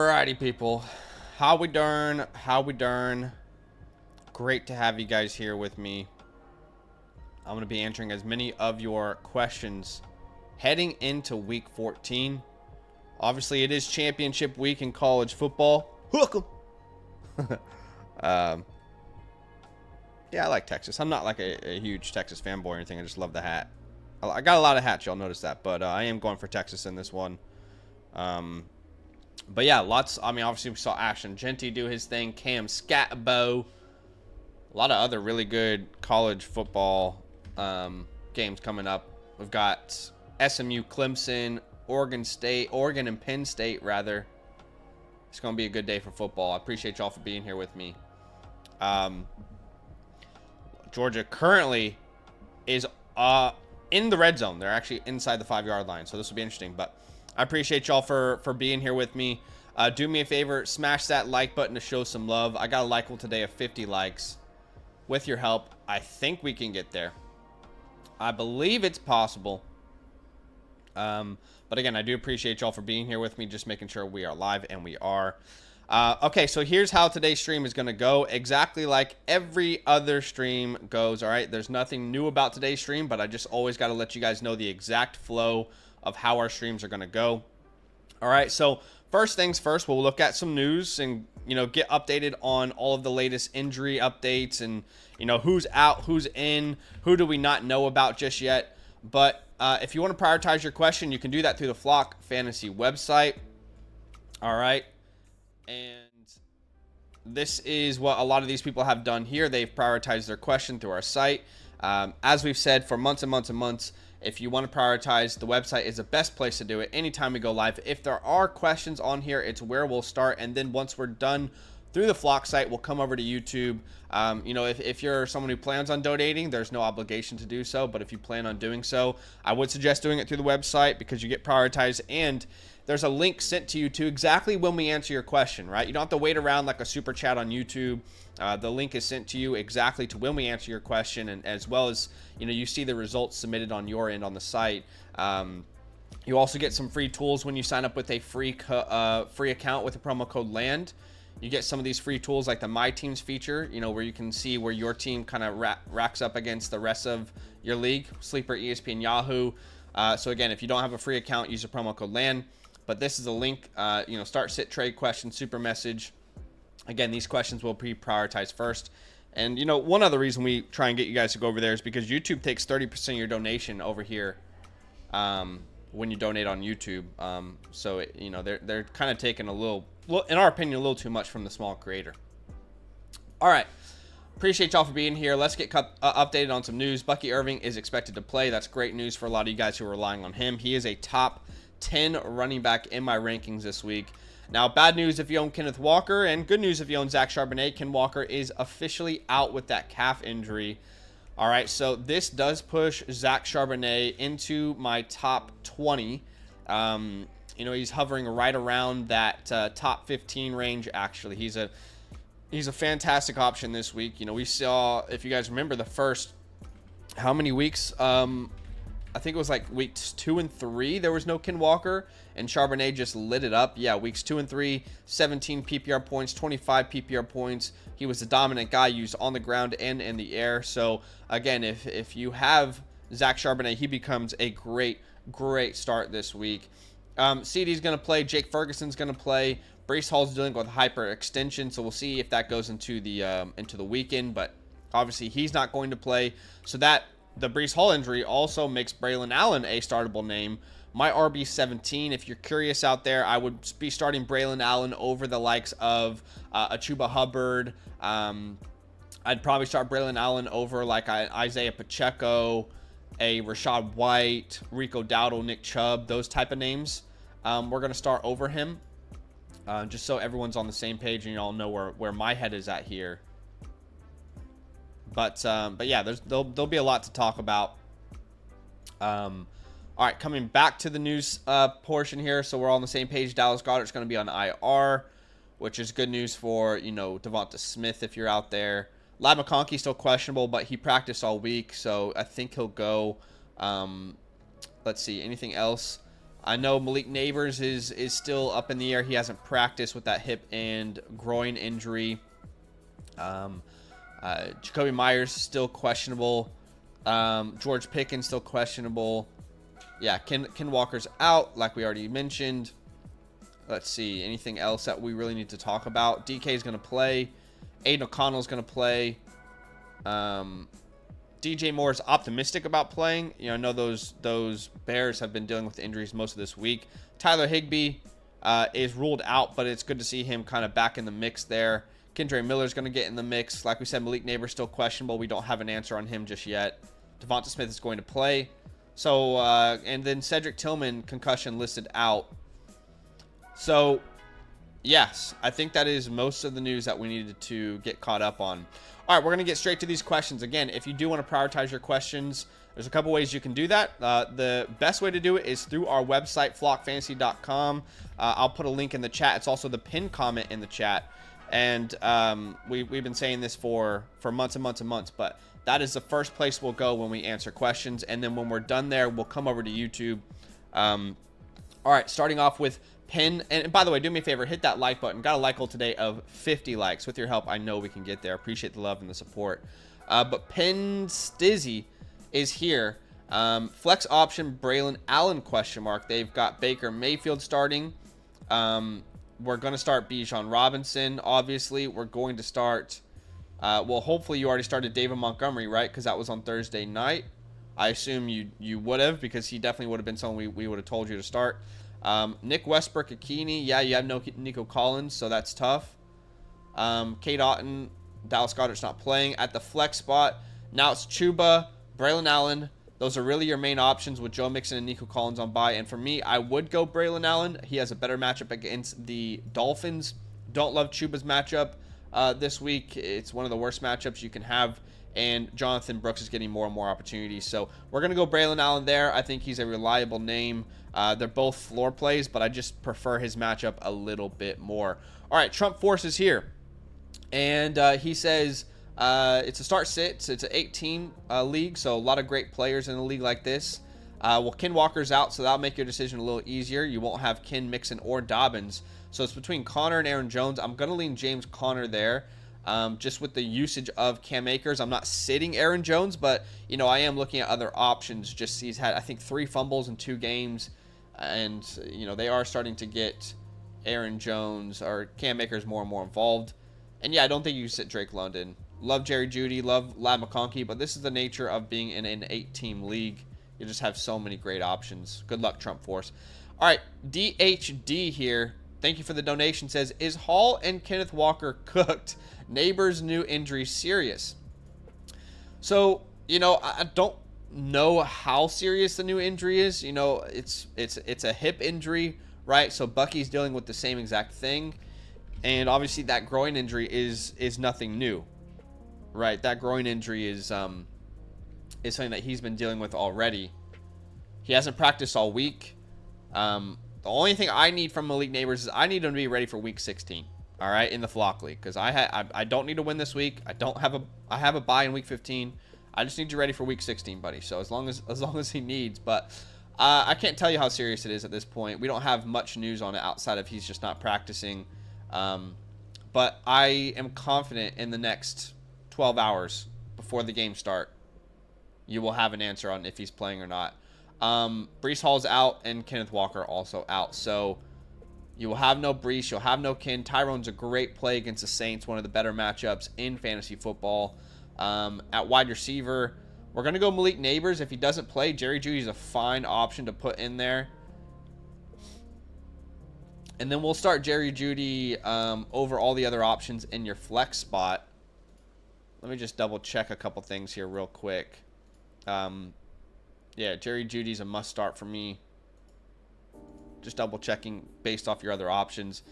Alrighty, people. How we darn? How we darn? Great to have you guys here with me. I'm going to be answering as many of your questions heading into week 14. Obviously, it is championship week in college football. Hook 'em. Yeah, I like Texas. I'm not like a huge Texas fanboy or anything. I just love the hat. I got a lot of hats, y'all notice that. But I am going for Texas in this one. But yeah, lots. I mean, obviously we saw Ashton Genty do his thing. Cam Scatbo. A lot of other really good college football games coming up. We've got SMU, Clemson, Oregon and Penn State, rather. It's going to be a good day for football. I appreciate y'all for being here with me. Georgia currently is in the red zone. They're actually inside the 5-yard line, so this will be interesting. But I appreciate y'all for being here with me. Do me a favor, smash that like button to show some love. I got a like goal today of 50 likes. With your help, I think we can get there. I believe it's possible. But again, I do appreciate y'all for being here with me, just making sure we are live, and we are. Okay, so here's how today's stream is going to go. Exactly like every other stream goes, all right? There's nothing new about today's stream, but I just always got to let you guys know the exact flow of how our streams are going to go. All right, so first things first, we'll look at some news and, get updated on all of the latest injury updates and, who's out, who's in, who do we not know about just yet. But if you want to prioritize your question, you can do that through the Flock Fantasy website. All right. And this is what a lot of these people have done here. They've prioritized their question through our site. As we've said for months and months and months, if you want to prioritize, the website is the best place to do it anytime we go live. If there are questions on here, it's where we'll start. And then once we're done through the Flock site, we'll come over to YouTube. If you're someone who plans on donating, there's no obligation to do so. But if you plan on doing so, I would suggest doing it through the website because you get prioritized. And there's a link sent to you to exactly when we answer your question, right? You don't have to wait around like a super chat on YouTube. The link is sent to you exactly to when we answer your question, and as well as, you see the results submitted on your end on the site. You also get some free tools when you sign up with a free account with the promo code LAND. You get some of these free tools like the My Teams feature, where you can see where your team kind of racks up against the rest of your league, Sleeper, ESPN, Yahoo. So again, if you don't have a free account, use the promo code LAND. But this is a link, start, sit, trade, question, super message. Again, these questions will be prioritized first. And, one other reason we try and get you guys to go over there is because YouTube takes 30% of your donation over here when you donate on YouTube. So, they're kind of taking a little, in our opinion, a little too much from the small creator. All right. Appreciate y'all for being here. Let's get updated on some news. Bucky Irving is expected to play. That's great news for a lot of you guys who are relying on him. He is a top 10 running back in my rankings this week. Now, bad news if you own Kenneth Walker, and good news if you own Zach Charbonnet. Ken Walker is officially out with that calf injury. All right, so this does push Zach Charbonnet into my top 20. He's hovering right around that top 15 range, actually. He's a fantastic option this week. We saw, if you guys remember, the first, how many weeks? I think it was like weeks 2 and 3, there was no Ken Walker, and Charbonnet just lit it up. Yeah, weeks 2 and 3, 17 PPR points, 25 PPR points. He was the dominant guy used on the ground and in the air. So, again, if you have Zach Charbonnet, he becomes a great start this week. CD's going to play. Jake Ferguson's going to play. Breece Hall's dealing with hyperextension, so we'll see if that goes into the weekend. But obviously, he's not going to play. So the Breece Hall injury also makes Braylon Allen a startable name. My RB17, if you're curious out there, I would be starting Braylon Allen over the likes of a Chuba Hubbard. I'd probably start Braylon Allen over like Isaiah Pacheco, a Rashad White, Rico Dowdle, Nick Chubb, those type of names. We're going to start over him just so everyone's on the same page and you all know where my head is at here. But yeah, there'll be a lot to talk about. All right, coming back to the news portion here. So we're all on the same page. Dallas Goedert's going to be on IR, which is good news for, Devonta Smith if you're out there. Lad McConkey's still questionable, but he practiced all week, so I think he'll go. Let's see, anything else? I know Malik Neighbors is still up in the air. He hasn't practiced with that hip and groin injury. Jacoby Myers still questionable. George Pickens still questionable. Yeah, Ken Walker's out, like we already mentioned. Let's see, anything else that we really need to talk about? DK is going to play. Aiden O'Connell is going to play. DJ Moore is optimistic about playing. You know, I know those Bears have been dealing with injuries most of this week. Tyler Higbee is ruled out, but it's good to see him kind of back in the mix there. Kendre Miller is going to get in the mix. Like we said, Malik Neighbors still questionable. We don't have an answer on him just yet. Devonta Smith is going to play. So, and then Cedric Tillman, concussion listed out. So, yes, I think that is most of the news that we needed to get caught up on. All right, we're going to get straight to these questions. Again, if you do want to prioritize your questions, there's a couple ways you can do that. The best way to do it is through our website, flockfantasy.com. I'll put a link in the chat. It's also the pinned comment in the chat. And we've been saying this for months and months and months, but that is the first place we'll go when we answer questions. And then when we're done there, we'll come over to YouTube. All right, starting off with Penn. And by the way, do me a favor, hit that like button. Got a like goal today of 50 likes. With your help, I know we can get there. Appreciate the love and the support. But Penn Stizzy is here. Flex option, Braylon Allen, question mark. They've got Baker Mayfield starting. We're going to start Bijan Robinson, obviously. We're going to start, well, hopefully you already started David Montgomery, right? Because that was on Thursday night. I assume you would have, because he definitely would have been someone we would have told you to start. Nick Westbrook-Akini, yeah, you have no Nico Collins, so that's tough. Kate Otten, Dallas Goedert's not playing. At the flex spot, now it's Chuba, Braylon Allen. Those are really your main options with Joe Mixon and Nico Collins on bye. And for me, I would go Braylon Allen. He has a better matchup against the Dolphins. Don't love Chuba's matchup this week. It's one of the worst matchups you can have. And Jonathan Brooks is getting more and more opportunities. So we're going to go Braylon Allen there. I think he's a reliable name. They're both floor plays, but I just prefer his matchup a little bit more. All right, Trump Force is here. And he says... it's a start-sit. It's an 8-team league, so a lot of great players in a league like this. Well, Ken Walker's out, so that'll make your decision a little easier. You won't have Ken, Mixon, or Dobbins. So it's between Connor and Aaron Jones. I'm going to lean James Conner there, just with the usage of Cam Akers. I'm not sitting Aaron Jones, but, you know, I am looking at other options. Just he's had, I think, 3 fumbles in 2 games, and, you know, they are starting to get Aaron Jones or Cam Akers more and more involved. And, yeah, I don't think you sit Drake London. Love Jerry Jeudy, love Ladd McConkey, but this is the nature of being in an 8-team league. You just have so many great options. Good luck, Trump Force. All right, DHD here. Thank you for the donation. Says, is Hall and Kenneth Walker cooked? Neighbors' new injury serious? So, you know, I don't know how serious the new injury is. You know, it's a hip injury, right? So Bucky's dealing with the same exact thing. And obviously that groin injury is nothing new. Right, that groin injury is something that he's been dealing with already. He hasn't practiced all week. The only thing I need from Malik Neighbors is I need him to be ready for Week 16. All right, in the Flock League, because I don't need to win this week. I have a bye in Week 15. I just need you ready for Week 16, buddy. So as long as he needs, but I can't tell you how serious it is at this point. We don't have much news on it outside of he's just not practicing. But I am confident in the next 12 hours before the game start, you will have an answer on if he's playing or not. Breece Hall's out and Kenneth Walker also out. So you will have no Breece. You'll have no Ken. Tyrone's a great play against the Saints, one of the better matchups in fantasy football. At wide receiver, we're going to go Malik Neighbors. If he doesn't play, Jerry Jeudy's a fine option to put in there. And then we'll start Jerry Jeudy over all the other options in your flex spot. Let me just double check a couple things here real quick. Yeah, Jerry Jeudy's a must start for me. Just double checking based off your other options.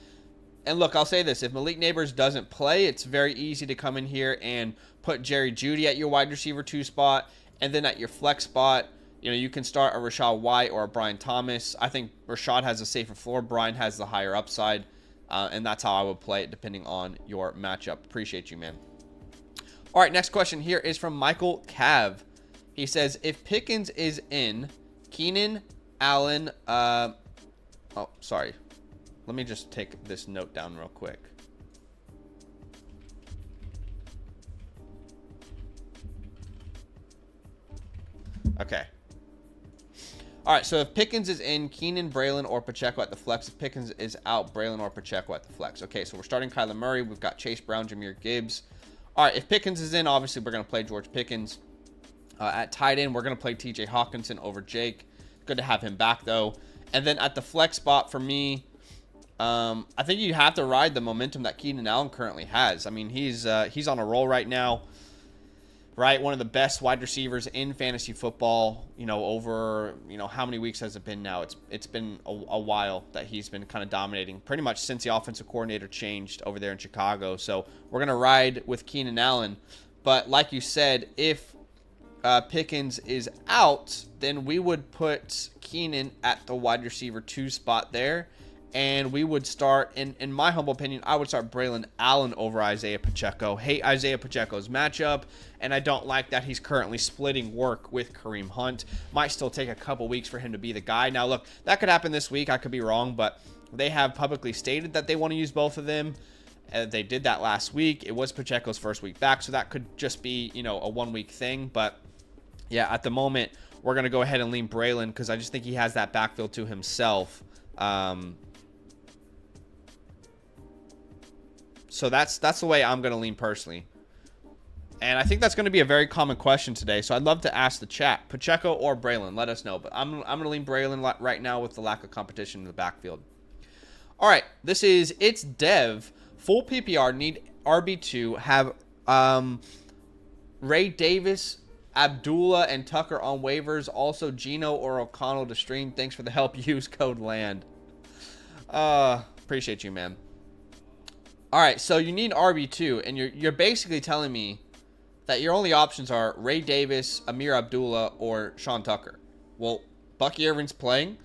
And look, I'll say this. If Malik Neighbors doesn't play, it's very easy to come in here and put Jerry Jeudy at your wide receiver 2 spot. And then at your flex spot, you know, you can start a Rachaad White or a Brian Thomas. I think Rachaad has a safer floor. Brian has the higher upside. And that's how I would play it depending on your matchup. Appreciate you, man. All right, next question here is from Michael Cav. He says, if Pickens is in, Keenan, Allen. Oh, sorry. Let me just take this note down real quick. Okay. All right, so if Pickens is in, Keenan, Braylon, or Pacheco at the flex. If Pickens is out, Braylon or Pacheco at the flex. Okay, so we're starting Kyler Murray. We've got Chase Brown, Jahmyr Gibbs. All right, if Pickens is in, obviously we're going to play George Pickens. At tight end, we're going to play TJ Hawkinson over Jake. Good to have him back, though. And then at the flex spot for me, I think you have to ride the momentum that Keenan Allen currently has. I mean, he's on a roll right now. Right, one of the best wide receivers in fantasy football. You know, over how many weeks has it been now? It's been a while that he's been kind of dominating, pretty much since the offensive coordinator changed over there in Chicago. So we're gonna ride with Keenan Allen, but like you said, if Pickens is out, then we would put Keenan at the wide receiver 2 spot there. And we would start, in my humble opinion, I would start Braylon Allen over Isaiah Pacheco. Hate Isaiah Pacheco's matchup, and I don't like that he's currently splitting work with Kareem Hunt. Might still take a couple weeks for him to be the guy. Now, look, that could happen this week. I could be wrong, but they have publicly stated that they want to use both of them. They did that last week. It was Pacheco's first week back, so that could just be, a one-week thing. But, yeah, at the moment, we're going to go ahead and lean Braylon because I just think he has that backfield to himself. So that's the way I'm going to lean personally. And I think that's going to be a very common question today. So I'd love to ask the chat, Pacheco or Braylon, let us know. But I'm going to lean Braylon right now with the lack of competition in the backfield. All right, it's Dev. Full PPR, need RB2, have Ray Davis, Abdullah, and Tucker on waivers. Also Gino or O'Connell to stream. Thanks for the help. Use code LAND. Appreciate you, man. All right, so you need RB2, and you're basically telling me that your only options are Ray Davis, Amir Abdullah, or Sean Tucker. Well, Bucky Irvin's playing.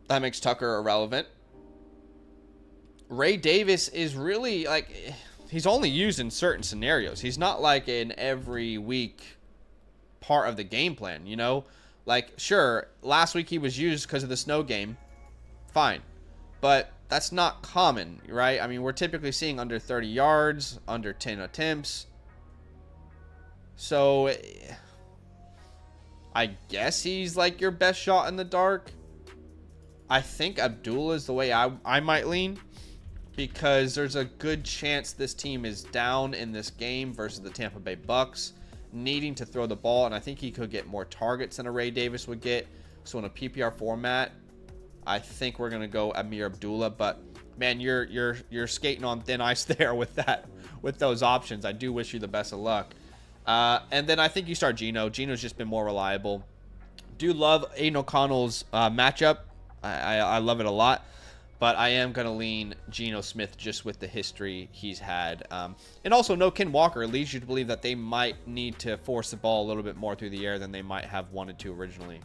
That makes Tucker irrelevant. Ray Davis is really, he's only used in certain scenarios. He's not like an every week part of the game plan, Sure, last week he was used because of the snow game. Fine. But that's not common, right? I mean, we're typically seeing under 30 yards, under 10 attempts. So, I guess he's like your best shot in the dark. I think Abdullah is the way I might lean. Because there's a good chance this team is down in this game versus the Tampa Bay Bucks, needing to throw the ball. And I think he could get more targets than a Ray Davis would get. So, in a PPR format, I think we're gonna go Amir Abdullah, but man, you're skating on thin ice there with those options. I do wish you the best of luck. And then I think you start Gino. Gino's just been more reliable. Do love Aiden O'Connell's matchup. I love it a lot, but I am gonna lean Geno Smith just with the history he's had. And also, no Ken Walker leads you to believe that they might need to force the ball a little bit more through the air than they might have wanted to originally.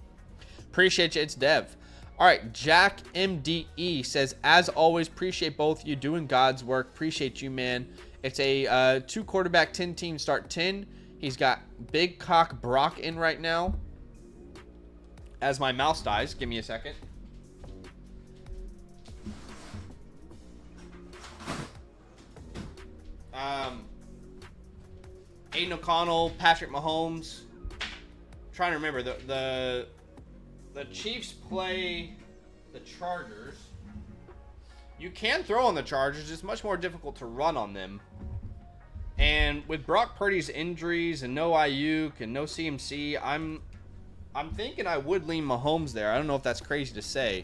Appreciate you. It's Dev. All right, Jack MDE says, as always, appreciate both of you doing God's work. Appreciate you, man. It's a 2 quarterback 10 team start 10. He's got Big Cock Brock in right now. As my mouse dies, give me a second. Aiden O'Connell, Patrick Mahomes. Trying to remember the Chiefs play the Chargers. You can throw on the Chargers. It's much more difficult to run on them. And with Brock Purdy's injuries and no Ayuk and no CMC, I'm thinking I would lean Mahomes there. I don't know if that's crazy to say.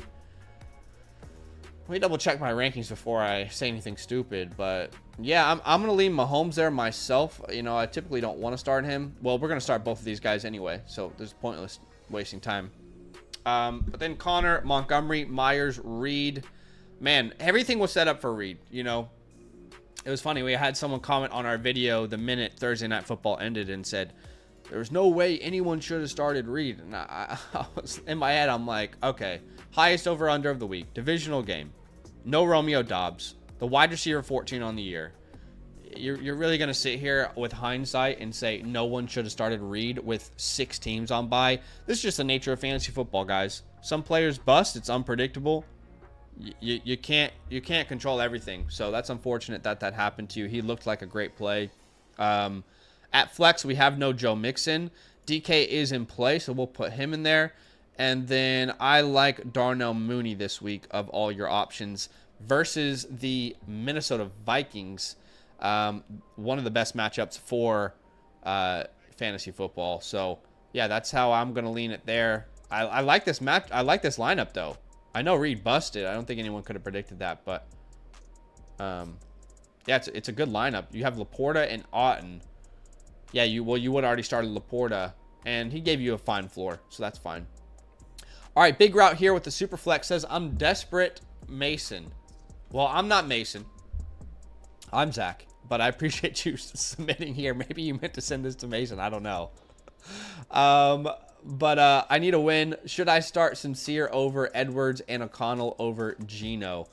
Let me double check my rankings before I say anything stupid. But yeah, I'm going to lean Mahomes there myself. I typically don't want to start him. Well, we're going to start both of these guys anyway, so there's pointless wasting time. But then Connor, Montgomery, Myers, Reed. Man, everything was set up for Reed, It was funny. We had someone comment on our video the minute Thursday Night Football ended and said, there's no way anyone should have started Reed. And I was, in my head, I'm like, okay, highest over-under of the week. Divisional game. No Romeo Doubs. The wide receiver 14 on the year. You're really going to sit here with hindsight and say no one should have started Reed with 6 teams on bye? This is just the nature of fantasy football, guys. Some players bust. It's unpredictable. You can't control everything. So that's unfortunate that that happened to you. He looked like a great play. At flex, we have no Joe Mixon. DK is in play, so we'll put him in there. And then I like Darnell Mooney this week of all your options versus the Minnesota Vikings. One of the best matchups for fantasy football. So, yeah, that's how I'm going to lean it there. I like this match. I like this lineup, though. I know Reed busted. I don't think anyone could have predicted that, but yeah, it's a good lineup. You have Laporta and Otten. Yeah, you would have already started Laporta, and he gave you a fine floor, so that's fine. All right, big route here with the super flex says I'm desperate Mason. Well, I'm not Mason. I'm Zach, but I appreciate you submitting here. Maybe you meant to send this to Mason. I don't know. But I need a win. Should I start Sincere over Edwards and O'Connell over Geno?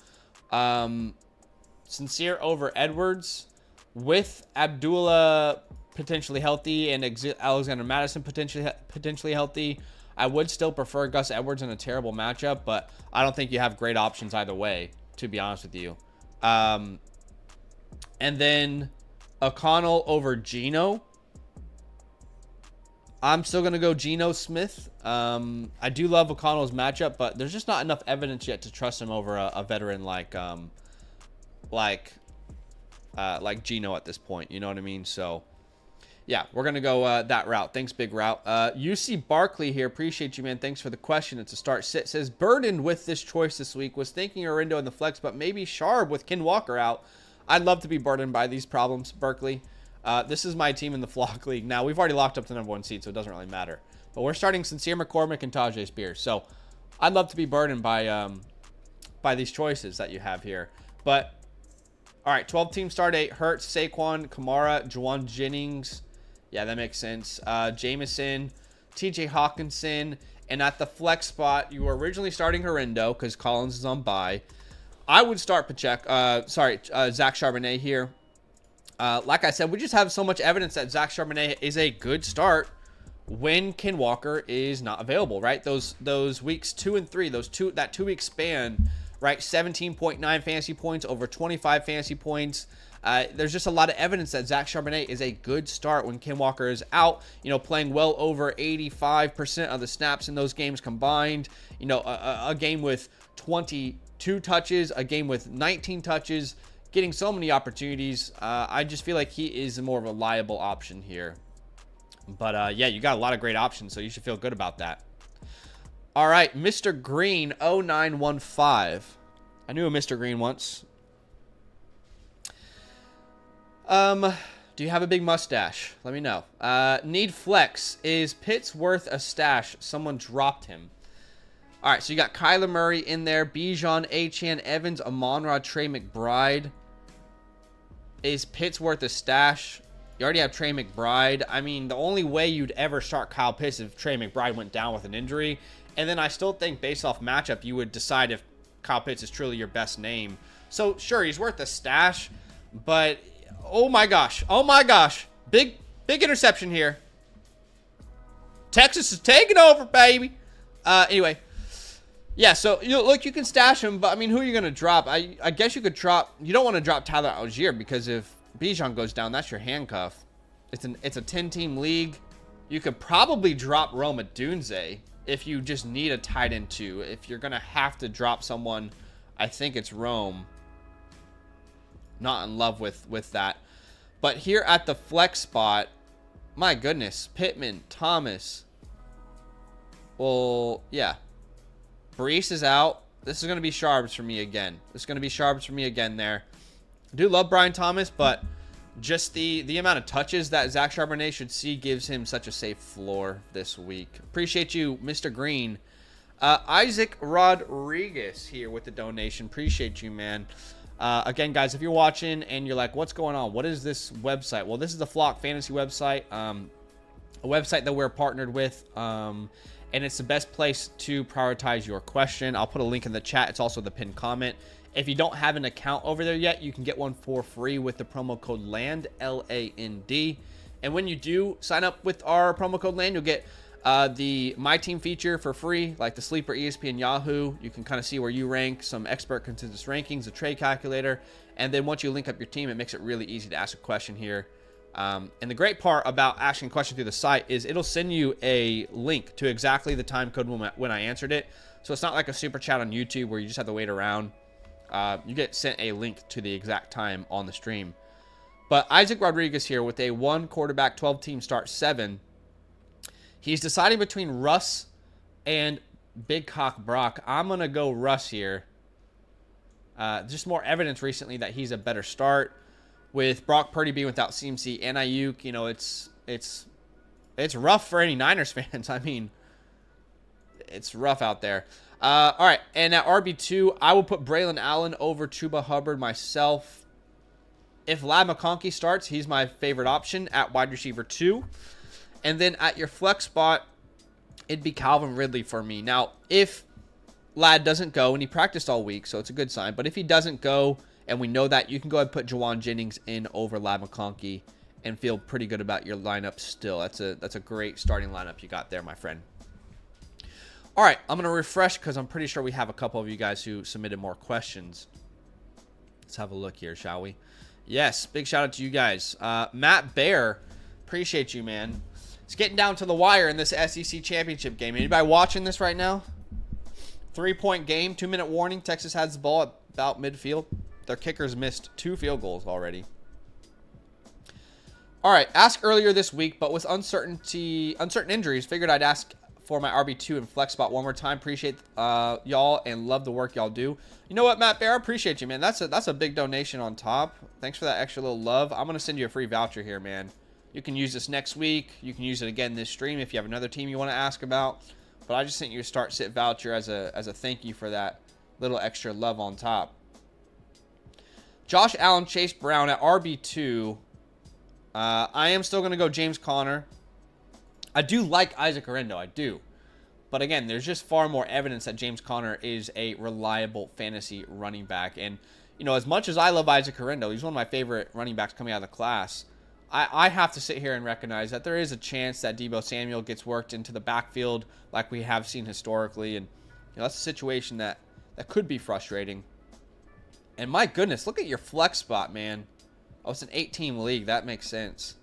Sincere over Edwards with Abdullah potentially healthy and Alexander Madison potentially healthy. I would still prefer Gus Edwards in a terrible matchup, but I don't think you have great options either way, to be honest with you. And then O'Connell over Geno. I'm still going to go Geno Smith. I do love O'Connell's matchup, but there's just not enough evidence yet to trust him over a veteran like Geno at this point. You know what I mean? So, yeah, we're going to go that route. Thanks, big route. UC Barkley here. Appreciate you, man. Thanks for the question. It's a start sit. Says, burdened with this choice this week. Was thinking Orindo in the flex, but maybe Sharp with Ken Walker out. I'd love to be burdened by these problems, Berkeley. This is my team in the Flock League. Now, we've already locked up the #1 seed, so it doesn't really matter. But we're starting Sincere McCormick and Tajay Spears. So I'd love to be burdened by these choices that you have here. But, all right, 12-team start 8. Hurts, Saquon, Kamara, Juwan Jennings. Yeah, that makes sense. Jameson, TJ Hawkinson. And at the flex spot, you were originally starting Horindo because Collins is on bye. I would start Zach Charbonnet here. Like I said, we just have so much evidence that Zach Charbonnet is a good start when Ken Walker is not available, right? Those weeks 2 and 3, that 2-week span, right? 17.9 fantasy points, over 25 fantasy points. There's just a lot of evidence that Zach Charbonnet is a good start when Ken Walker is out, playing well over 85% of the snaps in those games combined. A game with 22 touches, a game with 19 touches, getting so many opportunities. I just feel like he is more of a reliable option here. But, yeah, you got a lot of great options, so you should feel good about that. All right, Mr. Green, 0915. I knew a Mr. Green once. Do you have a big mustache? Let me know. Need flex. Is Pitts worth a stash? Someone dropped him. All right, so you got Kyler Murray in there. Bijan, Achane, Evans, Amon-Ra, Trey McBride. Is Pitts worth a stash? You already have Trey McBride. I mean, the only way you'd ever start Kyle Pitts is if Trey McBride went down with an injury. And then I still think based off matchup, you would decide if Kyle Pitts is truly your best name. So, sure, he's worth a stash. But, oh my gosh. Oh my gosh. Big interception here. Texas is taking over, baby. Anyway. Yeah, so, look, you can stash him, but, I mean, who are you going to drop? I guess you could drop... You don't want to drop Tyler Algier because if Bijan goes down, that's your handcuff. It's a 10-team league. You could probably drop Rome Odunze if you just need a tight end, too. If you're going to have to drop someone, I think it's Rome. Not in love with that. But here at the flex spot, my goodness, Pittman, Thomas. Well, yeah. Brees is out. This is going to be Sharps for me again. There. I do love Brian Thomas, but just the amount of touches that Zach Charbonnet should see gives him such a safe floor this week. Appreciate you, Mr. Green. Isaac Rodriguez here with the donation. Appreciate you, man. Again, guys, if you're watching and you're like, what's going on? What is this website? Well, this is the Flock Fantasy website, a website that we're partnered with. And it's the best place to prioritize your question. I'll put a link in the chat. It's also the pinned comment. If you don't have an account over there yet, you can get one for free with the promo code LAND, L-A-N-D. And when you do sign up with our promo code LAND, you'll get The My Team feature for free, like the Sleeper, ESPN, Yahoo. You can kind of see where you rank, some expert consensus rankings, a trade calculator. And then once you link up your team, it makes it really easy to ask a question here. And the great part about asking a question through the site is it'll send you a link to exactly the time code when I answered it. So it's not like a super chat on YouTube where you just have to wait around. You get sent a link to the exact time on the stream. But Isaac Rodriguez here with a 1 quarterback, 12 team start 7. He's deciding between Russ and Big Cock Brock. I'm going to go Russ here. Just more evidence recently that he's a better start. With Brock Purdy being without CMC and Ayuk, you know, it's rough for any Niners fans. I mean, it's rough out there. All right, and at RB2, I will put Braylon Allen over Chuba Hubbard myself. If Ladd McConkey starts, he's my favorite option at wide receiver 2. And then at your flex spot, it'd be Calvin Ridley for me. Now, if Ladd doesn't go, and he practiced all week, so it's a good sign. But if he doesn't go, and we know that, you can go ahead and put Juwan Jennings in over Ladd McConkey and feel pretty good about your lineup still. That's a great starting lineup you got there, my friend. All right, I'm going to refresh because I'm pretty sure we have a couple of you guys who submitted more questions. Let's have a look here, shall we? Yes, big shout out to you guys. Matt Bear, appreciate you, man. It's getting down to the wire in this SEC championship game. Anybody watching this right now? 3-point game, 2-minute warning. Texas has the ball at about midfield. Their kickers missed 2 field goals already. All right, asked earlier this week, but with uncertain injuries, figured I'd ask for my RB2 and flex spot one more time. Appreciate y'all and love the work y'all do. You know what, Matt Bear? I appreciate you, man. That's a big donation on top. Thanks for that extra little love. I'm going to send you a free voucher here, man. You can use this next week. You can use it again this stream if you have another team you want to ask about. But I just sent you a start-sit voucher as a thank you for that little extra love on top. Josh Allen, Chase Brown at RB2. I am still going to go James Conner. I do like Isaac Orendo. I do. But again, there's just far more evidence that James Conner is a reliable fantasy running back. And, you know, as much as I love Isaac Orendo, he's one of my favorite running backs coming out of the class. I have to sit here and recognize that there is a chance that Deebo Samuel gets worked into the backfield like we have seen historically. And, you know, that's a situation that could be frustrating. And my goodness, look at your flex spot, man. Oh, it's an 8-team league. That makes sense.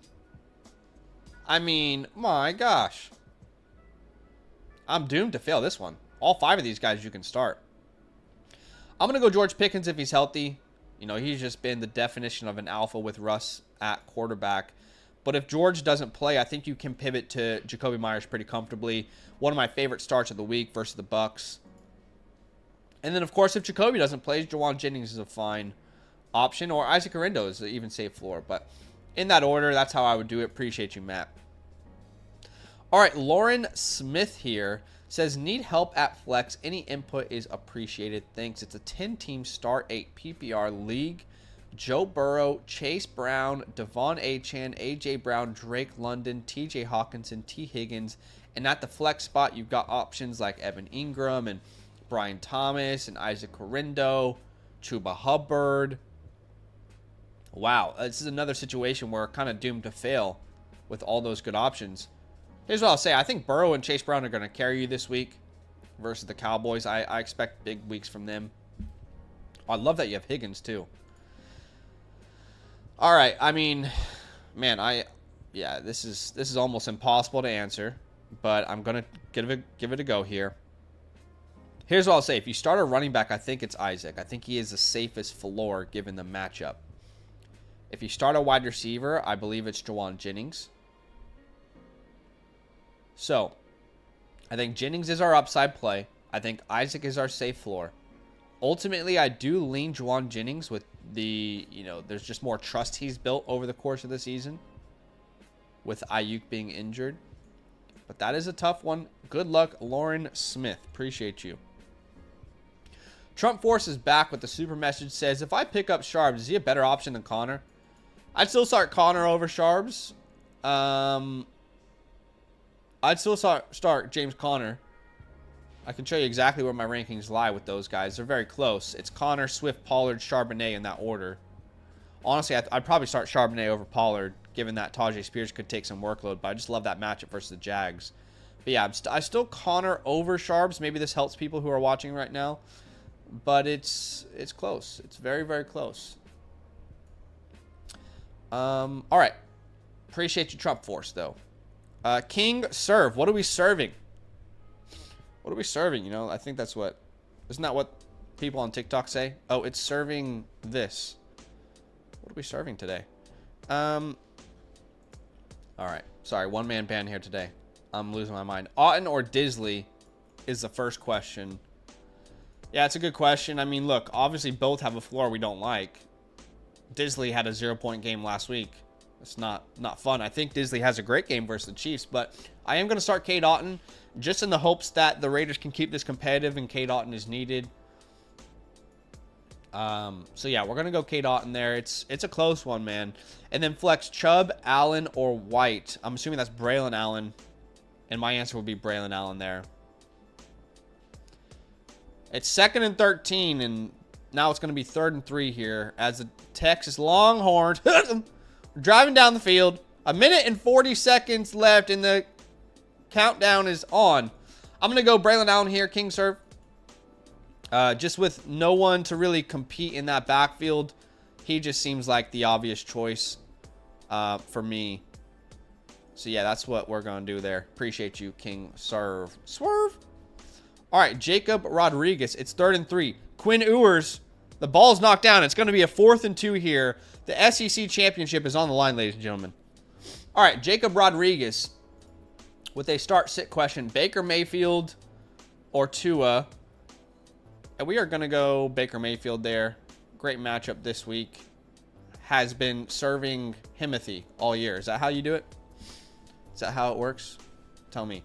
I mean, my gosh. I'm doomed to fail this one. All 5 of these guys you can start. I'm going to go George Pickens if he's healthy. You know, he's just been the definition of an alpha with Russ at quarterback. But if George doesn't play, I think you can pivot to Jacoby Myers pretty comfortably. One of my favorite starts of the week versus the Bucs. And then, of course, if Jacoby doesn't play, Juwan Jennings is a fine option. Or Isaac Orendo is an even safe floor. But in that order, that's how I would do it. Appreciate you, Matt. All right, Lauren Smith here says, need help at flex. Any input is appreciated. Thanks. It's a 10-team start 8 PPR league. Joe Burrow, Chase Brown, Devon Achane, A.J. Brown, Drake London, T.J. Hawkinson, T. Higgins. And at the flex spot, you've got options like Evan Ingram and Brian Thomas and Isaac Orendo, Chuba Hubbard. Wow, this is another situation where we're kind of doomed to fail with all those good options. Here's what I'll say. I think Burrow and Chase Brown are going to carry you this week versus the Cowboys. I expect big weeks from them. I love that you have Higgins, too. All right, I mean, man, this is almost impossible to answer, but I'm going to give it a go here. Here's what I'll say. If you start a running back, I think it's Isaac. I think he is the safest floor given the matchup. If you start a wide receiver, I believe it's Juwan Jennings. So, I think Jennings is our upside play. I think Isaac is our safe floor. Ultimately, I do lean Juwan Jennings with there's just more trust he's built over the course of the season with Ayuk being injured. But that is a tough one. Good luck, Lauren Smith. Appreciate you. Trump Force is back with the super message. Says, if I pick up Sharps, is he a better option than Connor? I'd still start Connor over Sharps. I'd still start James Conner. I can show you exactly where my rankings lie with those guys. They're very close. It's Connor, Swift, Pollard, Charbonnet in that order. Honestly, I'd probably start Charbonnet over Pollard, given that Tajay Spears could take some workload. But I just love that matchup versus the Jags. But yeah, I still Connor over Sharps. Maybe this helps people who are watching right now. But it's close. It's very, very close. All right. Appreciate you, Trump Force, though. King serve. What are we serving? What are we serving? You know, I think that's what... Isn't that what people on TikTok say? Oh, it's serving this. What are we serving today? All right. Sorry, one-man band here today. I'm losing my mind. Otten or Disley is the first question. Yeah, it's a good question. I mean, look, obviously both have a floor we don't like. Disley had a 0-point game last week. It's not fun. I think Disley has a great game versus the Chiefs, but I am going to start Cade Otton just in the hopes that the Raiders can keep this competitive and Cade Otton is needed. So yeah, we're going to go Cade Otton there. It's a close one, man. And then flex Chubb, Allen, or White. I'm assuming that's Braylon Allen, and my answer would be Braylon Allen there. It's 2nd and 13, and now it's going to be 3rd and 3 here as the Texas Longhorns driving down the field. 1 minute and 40 seconds left, and the countdown is on. I'm going to go Braylon Allen here, King serve. Just with no one to really compete in that backfield, he just seems like the obvious choice for me. So, yeah, that's what we're going to do there. Appreciate you, King serve. Swerve. All right, Jacob Rodriguez. It's 3rd and 3. Quinn Ewers. The ball's knocked down. It's going to be a 4th and 2 here. The SEC championship is on the line, ladies and gentlemen. All right, Jacob Rodriguez with a start-sit question. Baker Mayfield or Tua? And we are going to go Baker Mayfield there. Great matchup this week. Has been serving Himothy all year. Is that how you do it? Is that how it works? Tell me.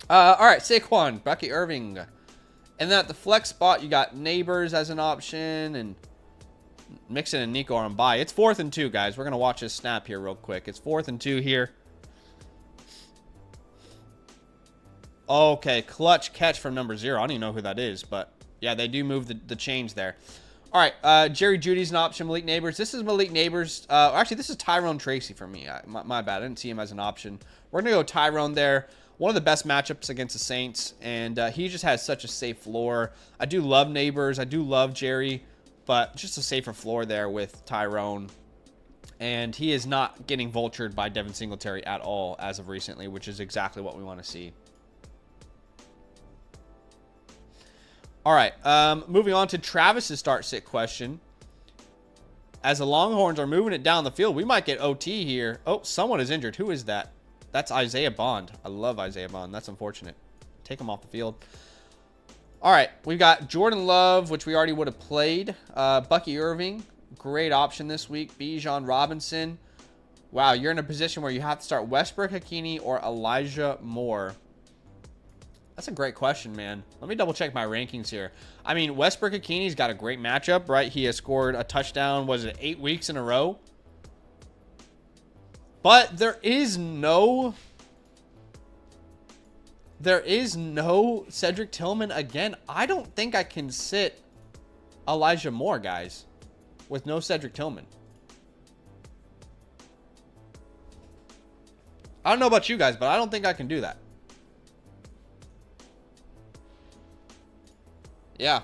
All right, Saquon, Bucky Irving. And then at the flex spot, you got Neighbors as an option, and Mixon and Nico are on bye. It's 4th and 2, guys. We're going to watch this snap here real quick. It's 4th and 2 here. Okay, clutch catch from number 0. I don't even know who that is, but yeah, they do move the chains there. All right, Jerry Jeudy's an option. Malik Neighbors. This is Malik Neighbors. Actually, this is Tyrone Tracy for me. My bad. I didn't see him as an option. We're going to go Tyrone there. One of the best matchups against the Saints, and he just has such a safe floor. I do love Neighbors. I do love Jerry, but just a safer floor there with Tyrone. And he is not getting vultured by Devin Singletary at all as of recently, which is exactly what we want to see. All right, moving on to Travis's start-sit question. As the Longhorns are moving it down the field, we might get OT here. Oh, someone is injured. Who is that? That's Isaiah Bond. I love Isaiah Bond. That's unfortunate. Take him off the field. All right, we've got Jordan Love, which we already would have played. Bucky Irving, great option this week. Bijan Robinson. Wow, you're in a position where you have to start Westbrook Hakini or Elijah Moore. That's a great question, man. Let me double check my rankings here. I mean, Westbrook Hakini's got a great matchup, right? He has scored a touchdown, was it 8 weeks in a row? But there is no Cedric Tillman again. I don't think I can sit Elijah Moore, guys, with no Cedric Tillman. I don't know about you guys, but I don't think I can do that. Yeah.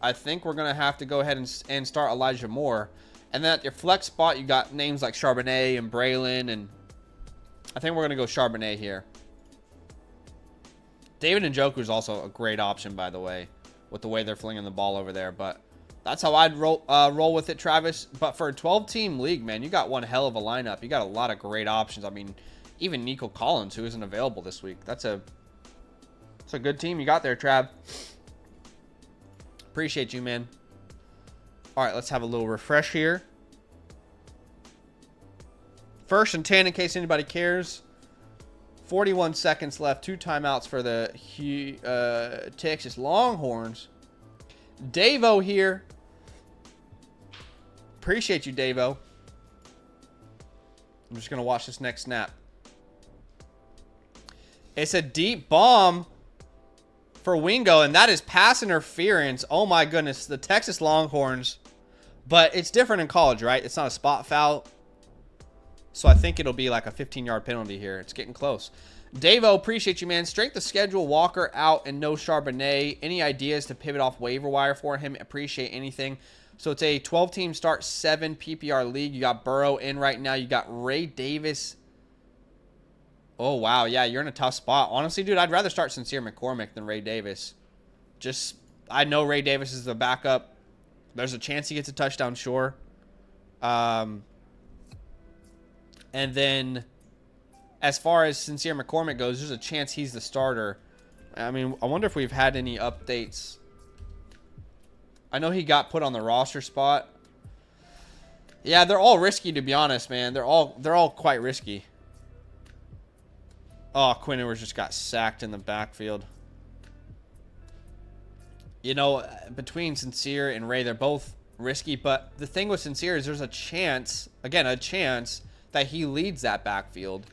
I think we're going to have to go ahead and start Elijah Moore. And then at your flex spot, you got names like Charbonnet and Braylon, and I think we're going to go Charbonnet here. David Njoku is also a great option, by the way, with the way they're flinging the ball over there. But that's how I'd roll with it, Travis. But for a 12-team league, man, you got one hell of a lineup. You got a lot of great options. I mean, even Nico Collins, who isn't available this week. That's a good team you got there, Trav. Appreciate you, man. All right, let's have a little refresh here. 1st and 10 in case anybody cares. 41 seconds left. 2 timeouts for the Texas Longhorns. Davo here. Appreciate you, Davo. I'm just going to watch this next snap. It's a deep bomb for Wingo, and that is pass interference. Oh, my goodness. The Texas Longhorns. But it's different in college, right? It's not a spot foul. So I think it'll be like a 15-yard penalty here. It's getting close. Davo, appreciate you, man. Strength of schedule, Walker out and no Charbonnet. Any ideas to pivot off waiver wire for him? Appreciate anything. So it's a 12-team start, 7 PPR league. You got Burrow in right now. You got Ray Davis. Oh, wow. Yeah, you're in a tough spot. Honestly, dude, I'd rather start Sincere McCormick than Ray Davis. I know Ray Davis is the backup. There's a chance he gets a touchdown, sure. And then as far as Sincere McCormick goes, there's a chance he's the starter. I mean, I wonder if we've had any updates. I know he got put on the roster spot. Yeah, they're all risky, to be honest, man. They're all quite risky. Oh, Quinn Ewers just got sacked in the backfield. You know, between Sincere and Ray, they're both risky. But the thing with Sincere is there's a chance, again, a chance that he leads that backfield.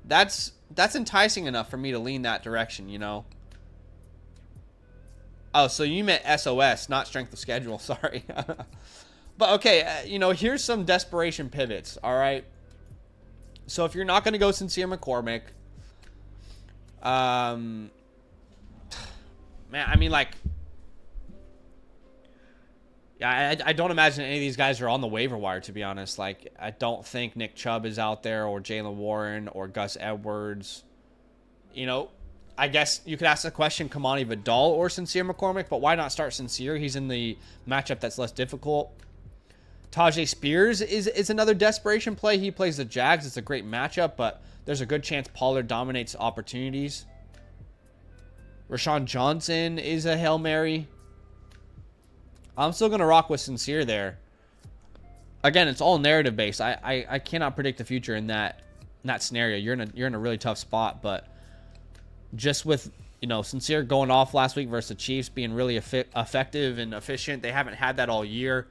That's enticing enough for me to lean that direction, you know. Oh, so you meant SOS, not strength of schedule. Sorry. But, okay, you know, here's some desperation pivots, all right? So if you're not going to go Sincere McCormick, man, I mean, like, yeah, I don't imagine any of these guys are on the waiver wire, to be honest. Like, I don't think Nick Chubb is out there or Jalen Warren or Gus Edwards. You know, I guess you could ask the question, Kamani Vidal or Sincere McCormick, but why not start Sincere? He's in the matchup that's less difficult. Tajay Spears is another desperation play. He plays the Jags. It's a great matchup, but there's a good chance Pollard dominates opportunities. Rashawn Johnson is a Hail Mary. I'm still going to rock with Sincere there. Again, it's all narrative based. I cannot predict the future in that scenario. You're in a really tough spot, but just with, you know, Sincere going off last week versus the Chiefs being really effective and efficient. They haven't had that all year.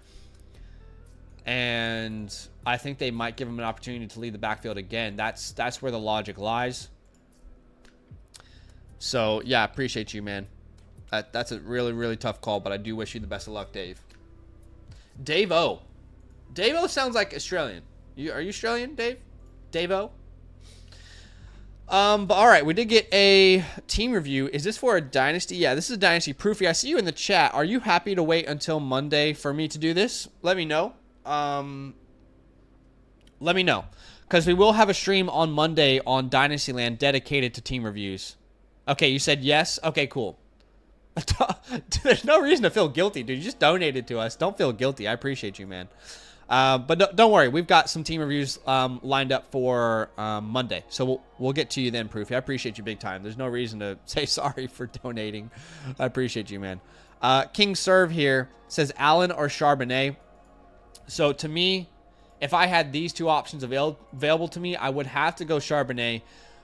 And I think they might give him an opportunity to lead the backfield again. That's where the logic lies. So, yeah, appreciate you, man. That's a really, really tough call, but I do wish you the best of luck, Dave. Dave-O. Dave-O sounds like Australian. Are you Australian, Dave? Dave-O? But all right, we did get a team review. Is this for a dynasty? Yeah, this is a dynasty. Proofy, I see you in the chat. Are you happy to wait until Monday for me to do this? Let me know. Let me know. Because we will have a stream on Monday on Dynastyland dedicated to team reviews. Okay, you said yes? Okay, cool. There's no reason to feel guilty, dude. You just donated to us. Don't feel guilty. I appreciate you, man. But don't worry. We've got some team reviews lined up for Monday. So we'll get to you then, Proofy. I appreciate you big time. There's no reason to say sorry for donating. I appreciate you, man. King Serve here says Allen or Charbonnet. So to me, if I had these two options available to me, I would have to go Charbonnet.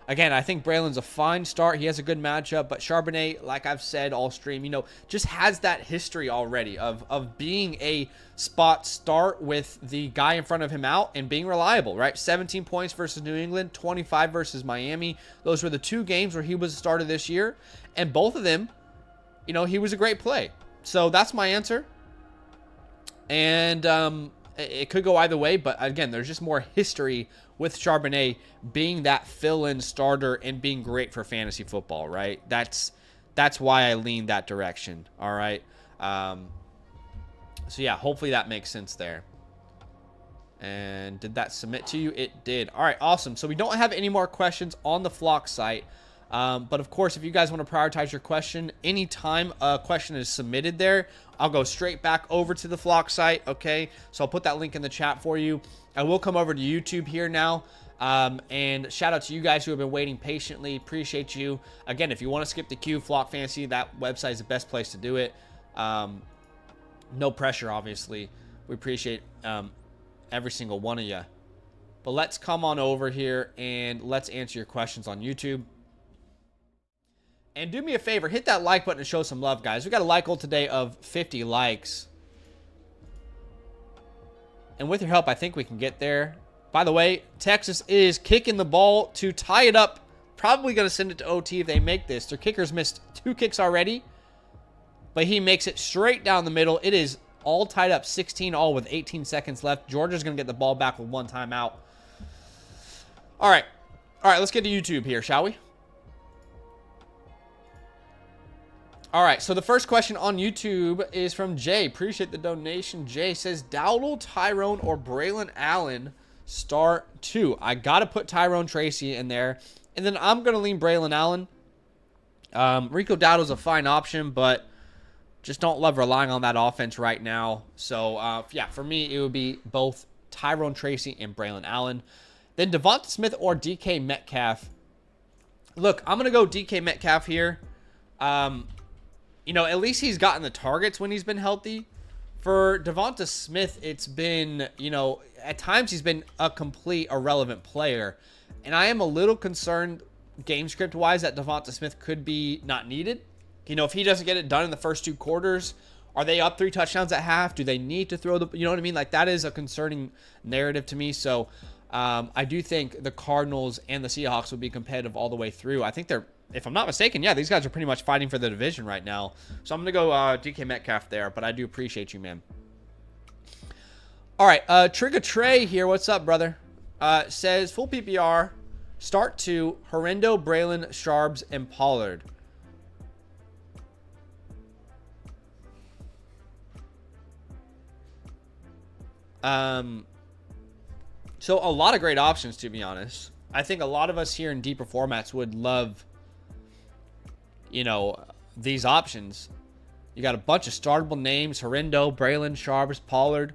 Again, I think Braylon's a fine start. He has a good matchup, but Charbonnet, like I've said all stream, you know, just has that history already of being a spot start with the guy in front of him out and being reliable, right? 17 points versus New England, 25 versus Miami. Those were the two games where he was a starter this year, and both of them, you know, he was a great play. So that's my answer. And it could go either way, but again, there's just more history with Charbonnet being that fill-in starter and being great for fantasy football, right? That's why I lean that direction, all right? So, yeah, hopefully that makes sense there. And did that submit to you? It did. All right, awesome. So we don't have any more questions on the Flock site. But, of course, if you guys want to prioritize your question, anytime a question is submitted there, I'll go straight back over to the Flock site, okay? So I'll put that link in the chat for you. I will come over to YouTube here now. And shout out to you guys who have been waiting patiently. Appreciate you. Again, if you want to skip the queue, Flock Fantasy, that website is the best place to do it. No pressure, obviously. We appreciate every single one of you. But let's come on over here and let's answer your questions on YouTube. And do me a favor, hit that like button and show some love, guys. We got a like goal today of 50 likes. And with your help, I think we can get there. By the way, Texas is kicking the ball to tie it up. Probably going to send it to OT if they make this. Their kicker's missed 2 kicks already. But he makes it straight down the middle. It is all tied up, 16 all with 18 seconds left. Georgia's going to get the ball back with 1 timeout. All right. All right, let's get to YouTube here, shall we? All right, so the first question on YouTube is from Jay. Appreciate the donation. Jay says, Dowdle, Tyrone, or Braylon Allen start 2. I got to put Tyrone Tracy in there. And then I'm going to lean Braylon Allen. Rico Dowdle's a fine option, but just don't love relying on that offense right now. So, yeah, for me, it would be both Tyrone Tracy and Braylon Allen. Then Devonta Smith or DK Metcalf. Look, I'm going to go DK Metcalf here. You know, at least he's gotten the targets when he's been healthy. For Devonta Smith, it's been, you know, at times he's been a complete irrelevant player. And I am a little concerned game script-wise that Devonta Smith could be not needed. You know, if he doesn't get it done in the first 2 quarters, are they up 3 touchdowns at half? Do they need to throw the, you know what I mean? Like, that is a concerning narrative to me. So, I do think the Cardinals and the Seahawks will be competitive all the way through. I think they're, if I'm not mistaken, yeah, these guys are pretty much fighting for the division right now. So I'm going to go DK Metcalf there, but I do appreciate you, man. All right, Trigger Trey here. What's up, brother? Says, full PPR, start 2, Horrendo, Braylon, Sharbs, and Pollard. So a lot of great options, to be honest. I think a lot of us here in deeper formats would love, you know, these options. You got a bunch of startable names: Horrendo, Braylon, Sharbs, Pollard.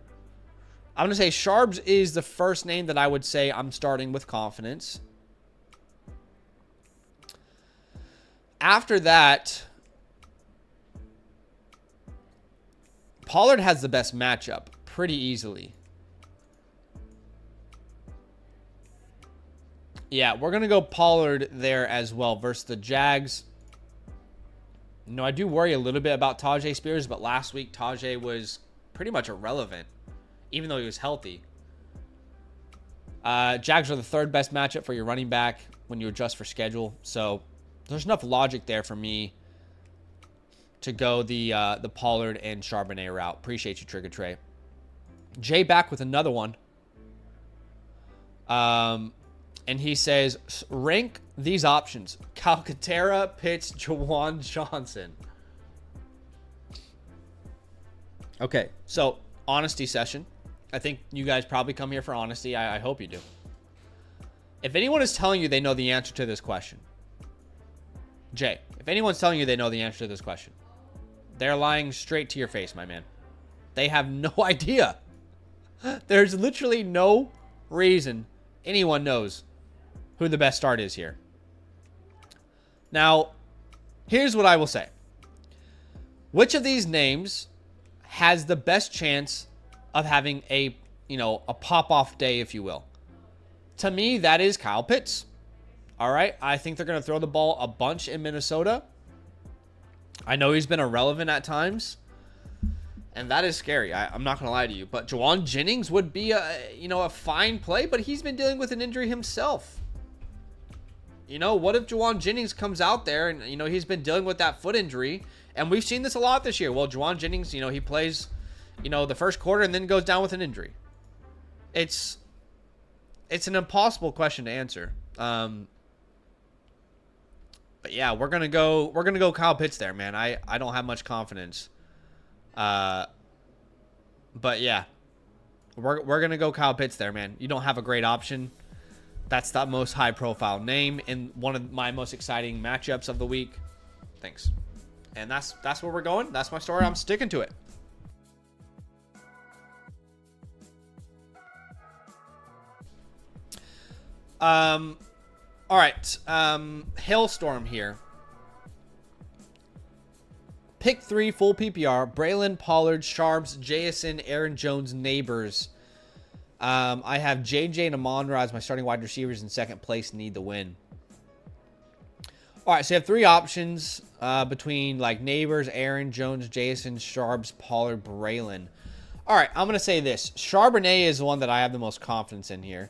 I'm going to say Sharbs is the first name that I would say I'm starting with confidence. After that, Pollard has the best matchup pretty easily. Yeah, we're going to go Pollard there as well versus the Jags. You know, I do worry a little bit about Tajay Spears, but last week Tajay was pretty much irrelevant, even though he was healthy. Jags are the 3rd best matchup for your running back when you adjust for schedule. So there's enough logic there for me to go the Pollard and Charbonnet route. Appreciate you, Trigger Trey. Jay back with another one. And he says, rank these options: Calcaterra, Pitts, Jawan Johnson. Okay, so honesty session. I think you guys probably come here for honesty. I hope you do. If anyone is telling you they know the answer to this question, Jay, if anyone's telling you they know the answer to this question, they're lying straight to your face, my man. They have no idea. There's literally no reason anyone knows who the best start is here. Now, here's what I will say. Which of these names has the best chance of having a, you know, a pop-off day, if you will? To me, that is Kyle Pitts. All right? I think they're going to throw the ball a bunch in Minnesota. I know he's been irrelevant at times, and that is scary. I'm not going to lie to you. But Juwan Jennings would be a fine play, but he's been dealing with an injury himself. You know, what if Juwan Jennings comes out there and, you know, he's been dealing with that foot injury, and we've seen this a lot this year. Well, Juwan Jennings, you know, he plays, you know, the first quarter and then goes down with an injury. It's an impossible question to answer. But yeah, we're gonna go Kyle Pitts there, man. I don't have much confidence. But yeah, we're gonna go Kyle Pitts there, man. You don't have a great option. That's the most high-profile name in one of my most exciting matchups of the week. Thanks. And that's where we're going. That's my story. I'm sticking to it. All right. Hailstorm here. Pick 3, full PPR. Braylon, Pollard, Sharbs, JSN, Aaron Jones, Neighbors. I have JJ and Amon-Ra as my starting wide receivers in second place. Need the win. All right, so you have 3 options between like Neighbors, Aaron Jones, Jason, Sharbs, Pollard, Braylon. All right, I'm going to say this. Charbonnet is the one that I have the most confidence in here.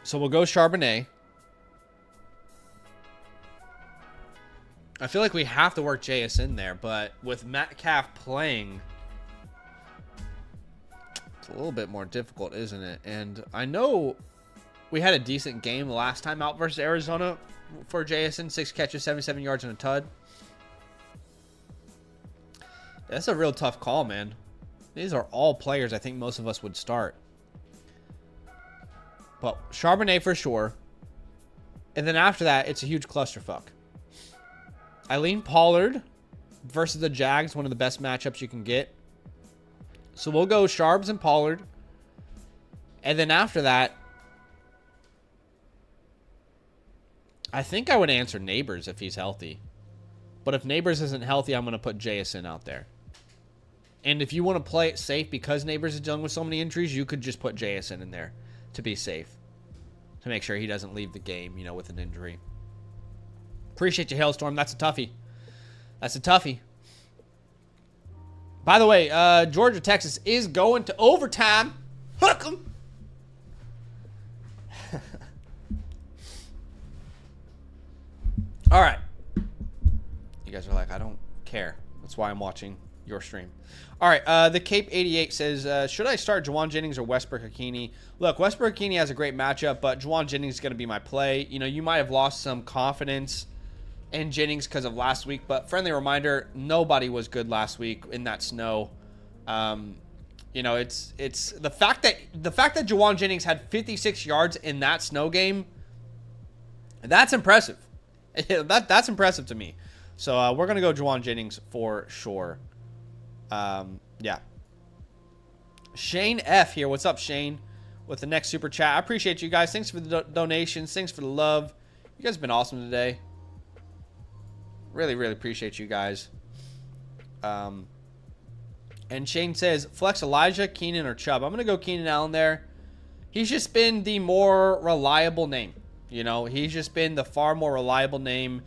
So we'll go Charbonnet. I feel like we have to work JS in there, but with Metcalf playing, a little bit more difficult, isn't it? And I know we had a decent game last time out versus Arizona for JSN. 6 catches, 77 yards, and a tud. That's a real tough call, man. These are all players I think most of us would start. But Charbonnet for sure. And then after that, it's a huge clusterfuck. Eileen Pollard versus the Jags, one of the best matchups you can get. So we'll go Sharbs and Pollard. And then after that, I think I would answer Neighbors if he's healthy. But if Neighbors isn't healthy, I'm going to put JSN out there. And if you want to play it safe because Neighbors is dealing with so many injuries, you could just put JSN in there to be safe. To make sure he doesn't leave the game, you know, with an injury. Appreciate you, Hailstorm. That's a toughie. That's a toughie. By the way, Georgia, Texas is going to overtime. Hook 'em. All right. You guys are like, I don't care. That's why I'm watching your stream. All right. The Cape 88 says, should I start Juwan Jennings or Westbrook-Ikhine? Look, Westbrook-Ikhine has a great matchup, but Juwan Jennings is going to be my play. You know, you might have lost some confidence in Jennings because of last week, but friendly reminder, nobody was good last week in that snow. You know, it's the fact that Juwan Jennings had 56 yards in that snow game. That's impressive. That's impressive to me. So we're gonna go Juwan Jennings for sure. Yeah. Shane F here. What's up, Shane? With the next super chat. I appreciate you guys. Thanks for the donations. Thanks for the love. You guys have been awesome today. Really, really appreciate you guys. And Shane says, flex Elijah, Keenan, or Chubb. I'm going to go Keenan Allen there. He's just been the more reliable name. You know, he's just been the far more reliable name.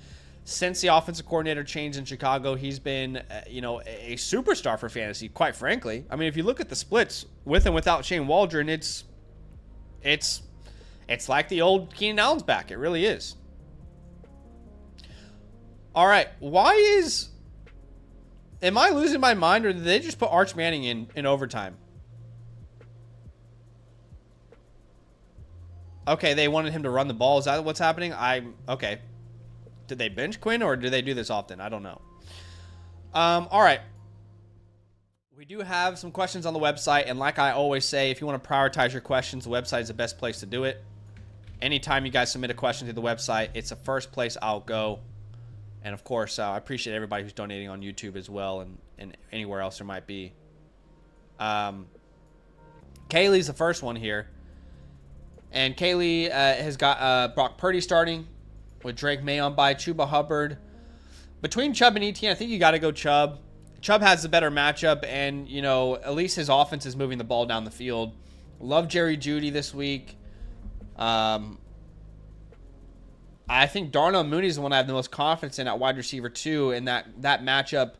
Since the offensive coordinator changed in Chicago, he's been, you know, a superstar for fantasy, quite frankly. I mean, if you look at the splits with and without Shane Waldron, it's like the old Keenan Allen's back. It really is. All right, am I losing my mind, or did they just put Arch Manning in overtime? Okay, they wanted him to run the ball. Is that what's happening? Okay. Did they bench Quinn, or do they do this often? I don't know. All right. We do have some questions on the website, and like I always say, if you want to prioritize your questions, the website is the best place to do it. Anytime you guys submit a question to the website, it's the first place I'll go. And, of course, I appreciate everybody who's donating on YouTube as well, and anywhere else there might be. Kaylee's the first one here. And Kaylee has got Brock Purdy starting with Drake May on by Chuba Hubbard. Between Chubb and Etienne, I think you got to go Chubb. Chubb has the better matchup, and, you know, at least his offense is moving the ball down the field. Love Jerry Jeudy this week. I think Darnell Mooney is the one I have the most confidence in at wide receiver too. In that matchup,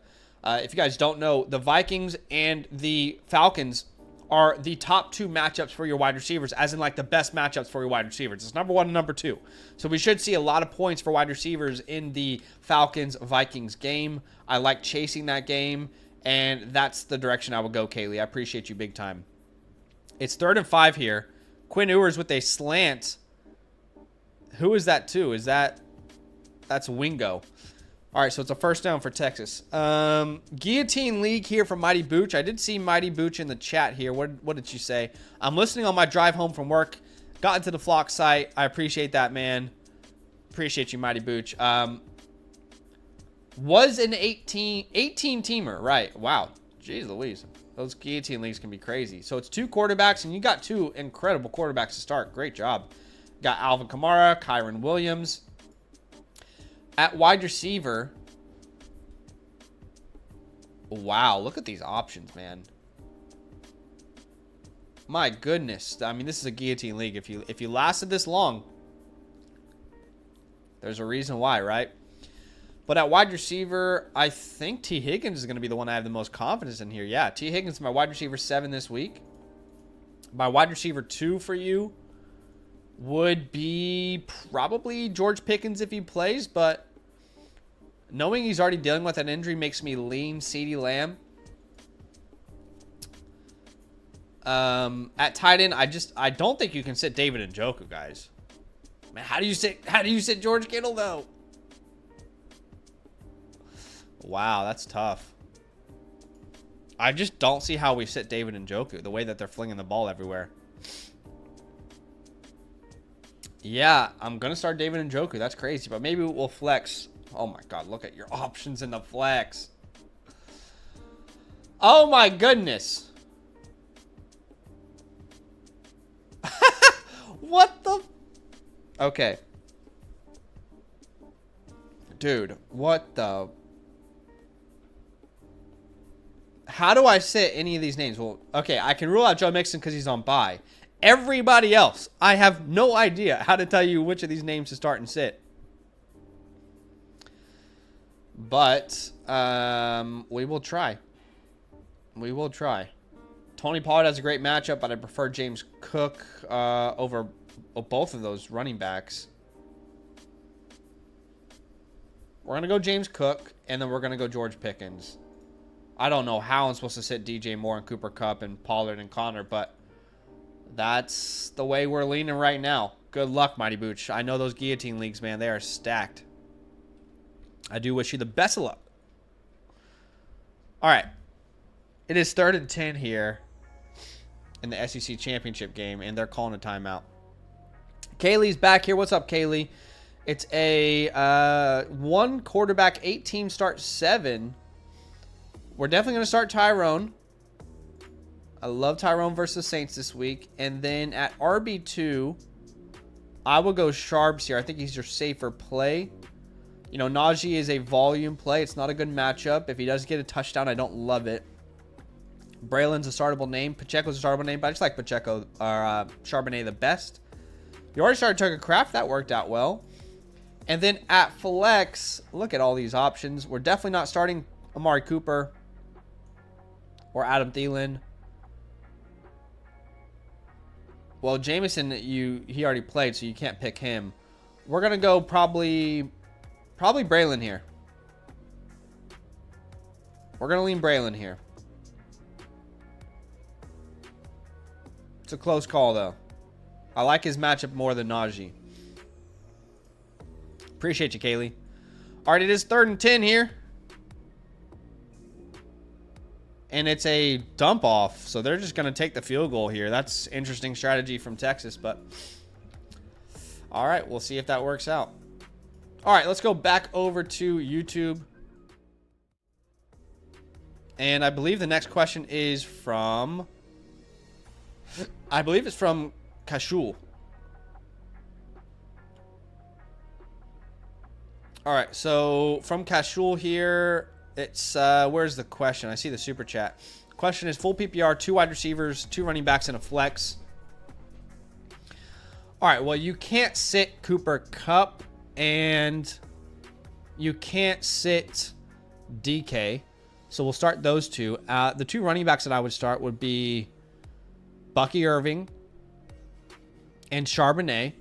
if you guys don't know, the Vikings and the Falcons are the top two matchups for your wide receivers, as in like the best matchups for your wide receivers. It's number 1 and number 2. So we should see a lot of points for wide receivers in the Falcons-Vikings game. I like chasing that game, and that's the direction I would go, Kaylee. I appreciate you big time. It's 3rd and 5 here. Quinn Ewers with a slant. Who is that to? That's Wingo. All right, so it's a first down for Texas. Guillotine League here from Mighty Booch. I did see Mighty Booch in the chat here. What did you say? I'm listening on my drive home from work. Got into the Flock site. I appreciate that, man. Appreciate you, Mighty Booch. Was an 18-teamer. Right. Wow. Jeez Louise. Those Guillotine Leagues can be crazy. So it's 2 quarterbacks, and you got 2 incredible quarterbacks to start. Great job. Got Alvin Kamara, Kyron Williams. At wide receiver, wow, look at these options, man. My goodness. I mean, this is a Guillotine League. If you lasted this long, there's a reason why, right? But at wide receiver, I think T. Higgins is going to be the one I have the most confidence in here. Yeah, T. Higgins is my wide receiver 7 this week. My wide receiver 2 for you would be probably George Pickens if he plays, but knowing he's already dealing with an injury makes me lean CeeDee Lamb. At tight end, I don't think you can sit David Njoku, guys. Man, how do you sit George Kittle though? Wow, that's tough. I just don't see how we sit David Njoku, the way that they're flinging the ball everywhere. Yeah, I'm going to start David Njoku. That's crazy, but maybe we'll flex. Oh my God, look at your options in the flex. Oh my goodness. What the? Okay. Dude, what the? How do I sit any of these names? Well, okay, I can rule out Joe Mixon because he's on bye. Everybody else, I have no idea how to tell you which of these names to start and sit. But we will try. We will try. Tony Pollard has a great matchup, but I prefer James Cook over both of those running backs. We're going to go James Cook, and then we're going to go George Pickens. I don't know how I'm supposed to sit DJ Moore and Cooper Kupp and Pollard and Connor, but that's the way we're leaning right now. Good luck, Mighty Booch. I know those guillotine leagues, man. They are stacked. I do wish you the best of luck. All right. It is 3rd and 10 here in the SEC championship game, and they're calling a timeout. Kaylee's back here. What's up, Kaylee? It's a 1 quarterback, 8 team start 7. We're definitely going to start Tyrone. I love Tyrone versus Saints this week. And then at RB2, I will go Sharps here. I think he's your safer play. You know, Najee is a volume play. It's not a good matchup. If he does get a touchdown, I don't love it. Braylon's a startable name. Pacheco's a startable name, but I just like Pacheco or Charbonnet the best. You already started Tucker Kraft. That worked out well. And then at flex, look at all these options. We're definitely not starting Amari Cooper or Adam Thielen. Well, Jameson, he already played, so you can't pick him. We're going to go probably Braylon here. We're going to lean Braylon here. It's a close call, though. I like his matchup more than Najee. Appreciate you, Kaylee. All right, it is 3rd and 10 here. And it's a dump off, so they're just going to take the field goal here. That's interesting strategy from Texas, but all right, we'll see if that works out. All right, let's go back over to YouTube. And I believe the next question is from, I believe it's from Kashul. All right, so from Kashul here, it's, where's the question? I see the super chat. Question is full PPR, 2 wide receivers, 2 running backs, and a flex. All right, well, you can't sit Cooper Kupp, and you can't sit DK. So we'll start those 2. The 2 running backs that I would start would be Bucky Irving and Charbonnet.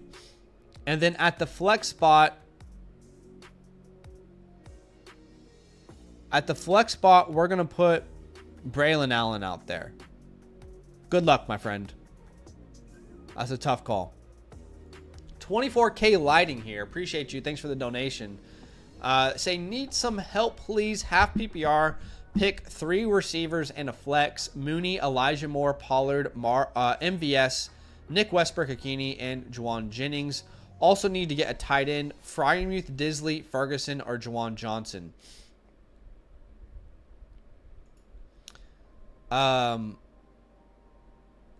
And then at the flex spot, we're going to put Braylon Allen out there. Good luck, my friend. That's a tough call. 24K lighting here. Appreciate you. Thanks for the donation. Say, need some help, please. Half PPR. Pick 3 receivers and a flex. Mooney, Elijah Moore, Pollard, MVS, Nick Westbrook-Ikini, and Juwan Jennings. Also need to get a tight end. Freiermuth, Disley, Ferguson, or Juwan Johnson.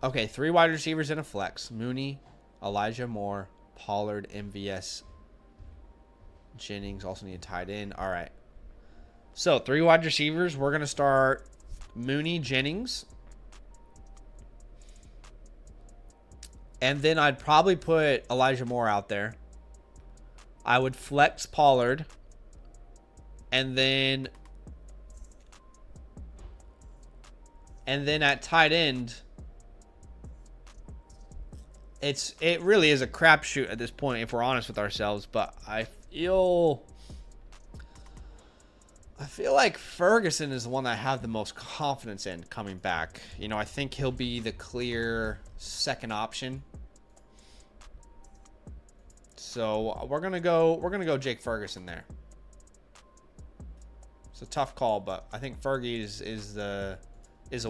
Okay, 3 wide receivers and a flex. Mooney, Elijah Moore, Pollard, MVS, Jennings. Also need a tight end. All right. So 3 wide receivers. We're going to start Mooney, Jennings. And then I'd probably put Elijah Moore out there. I would flex Pollard. And then at tight end, it really is a crapshoot at this point, if we're honest with ourselves. But I feel feel like Ferguson is the one that I have the most confidence in coming back. You know, I think he'll be the clear second option. So we're gonna go Jake Ferguson there. It's a tough call, but I think Fergie is the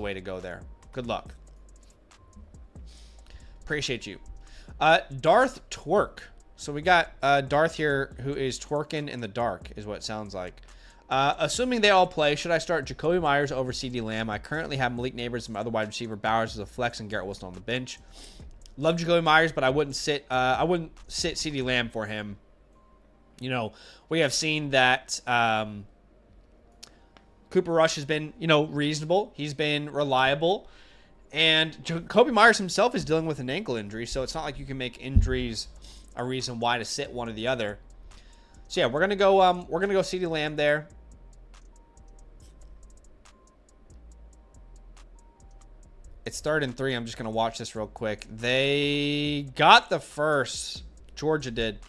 way to go there. Good luck. Appreciate you. Darth Twerk. So we got Darth here who is twerking in the dark, is what it sounds like. Assuming they all play, should I start Jacoby Myers over CeeDee Lamb? I currently have Malik Neighbors and my other wide receiver Bowers as a flex and Garrett Wilson on the bench. Love Jacoby Myers, but I wouldn't sit CeeDee Lamb for him. You know, we have seen that Cooper Rush has been, you know, reasonable. He's been reliable. And Jacoby Myers himself is dealing with an ankle injury, so it's not like you can make injuries a reason why to sit one or the other. So yeah, we're gonna go CeeDee Lamb there. It's 3rd and 3. I'm just gonna watch this real quick. They got the first. Georgia did.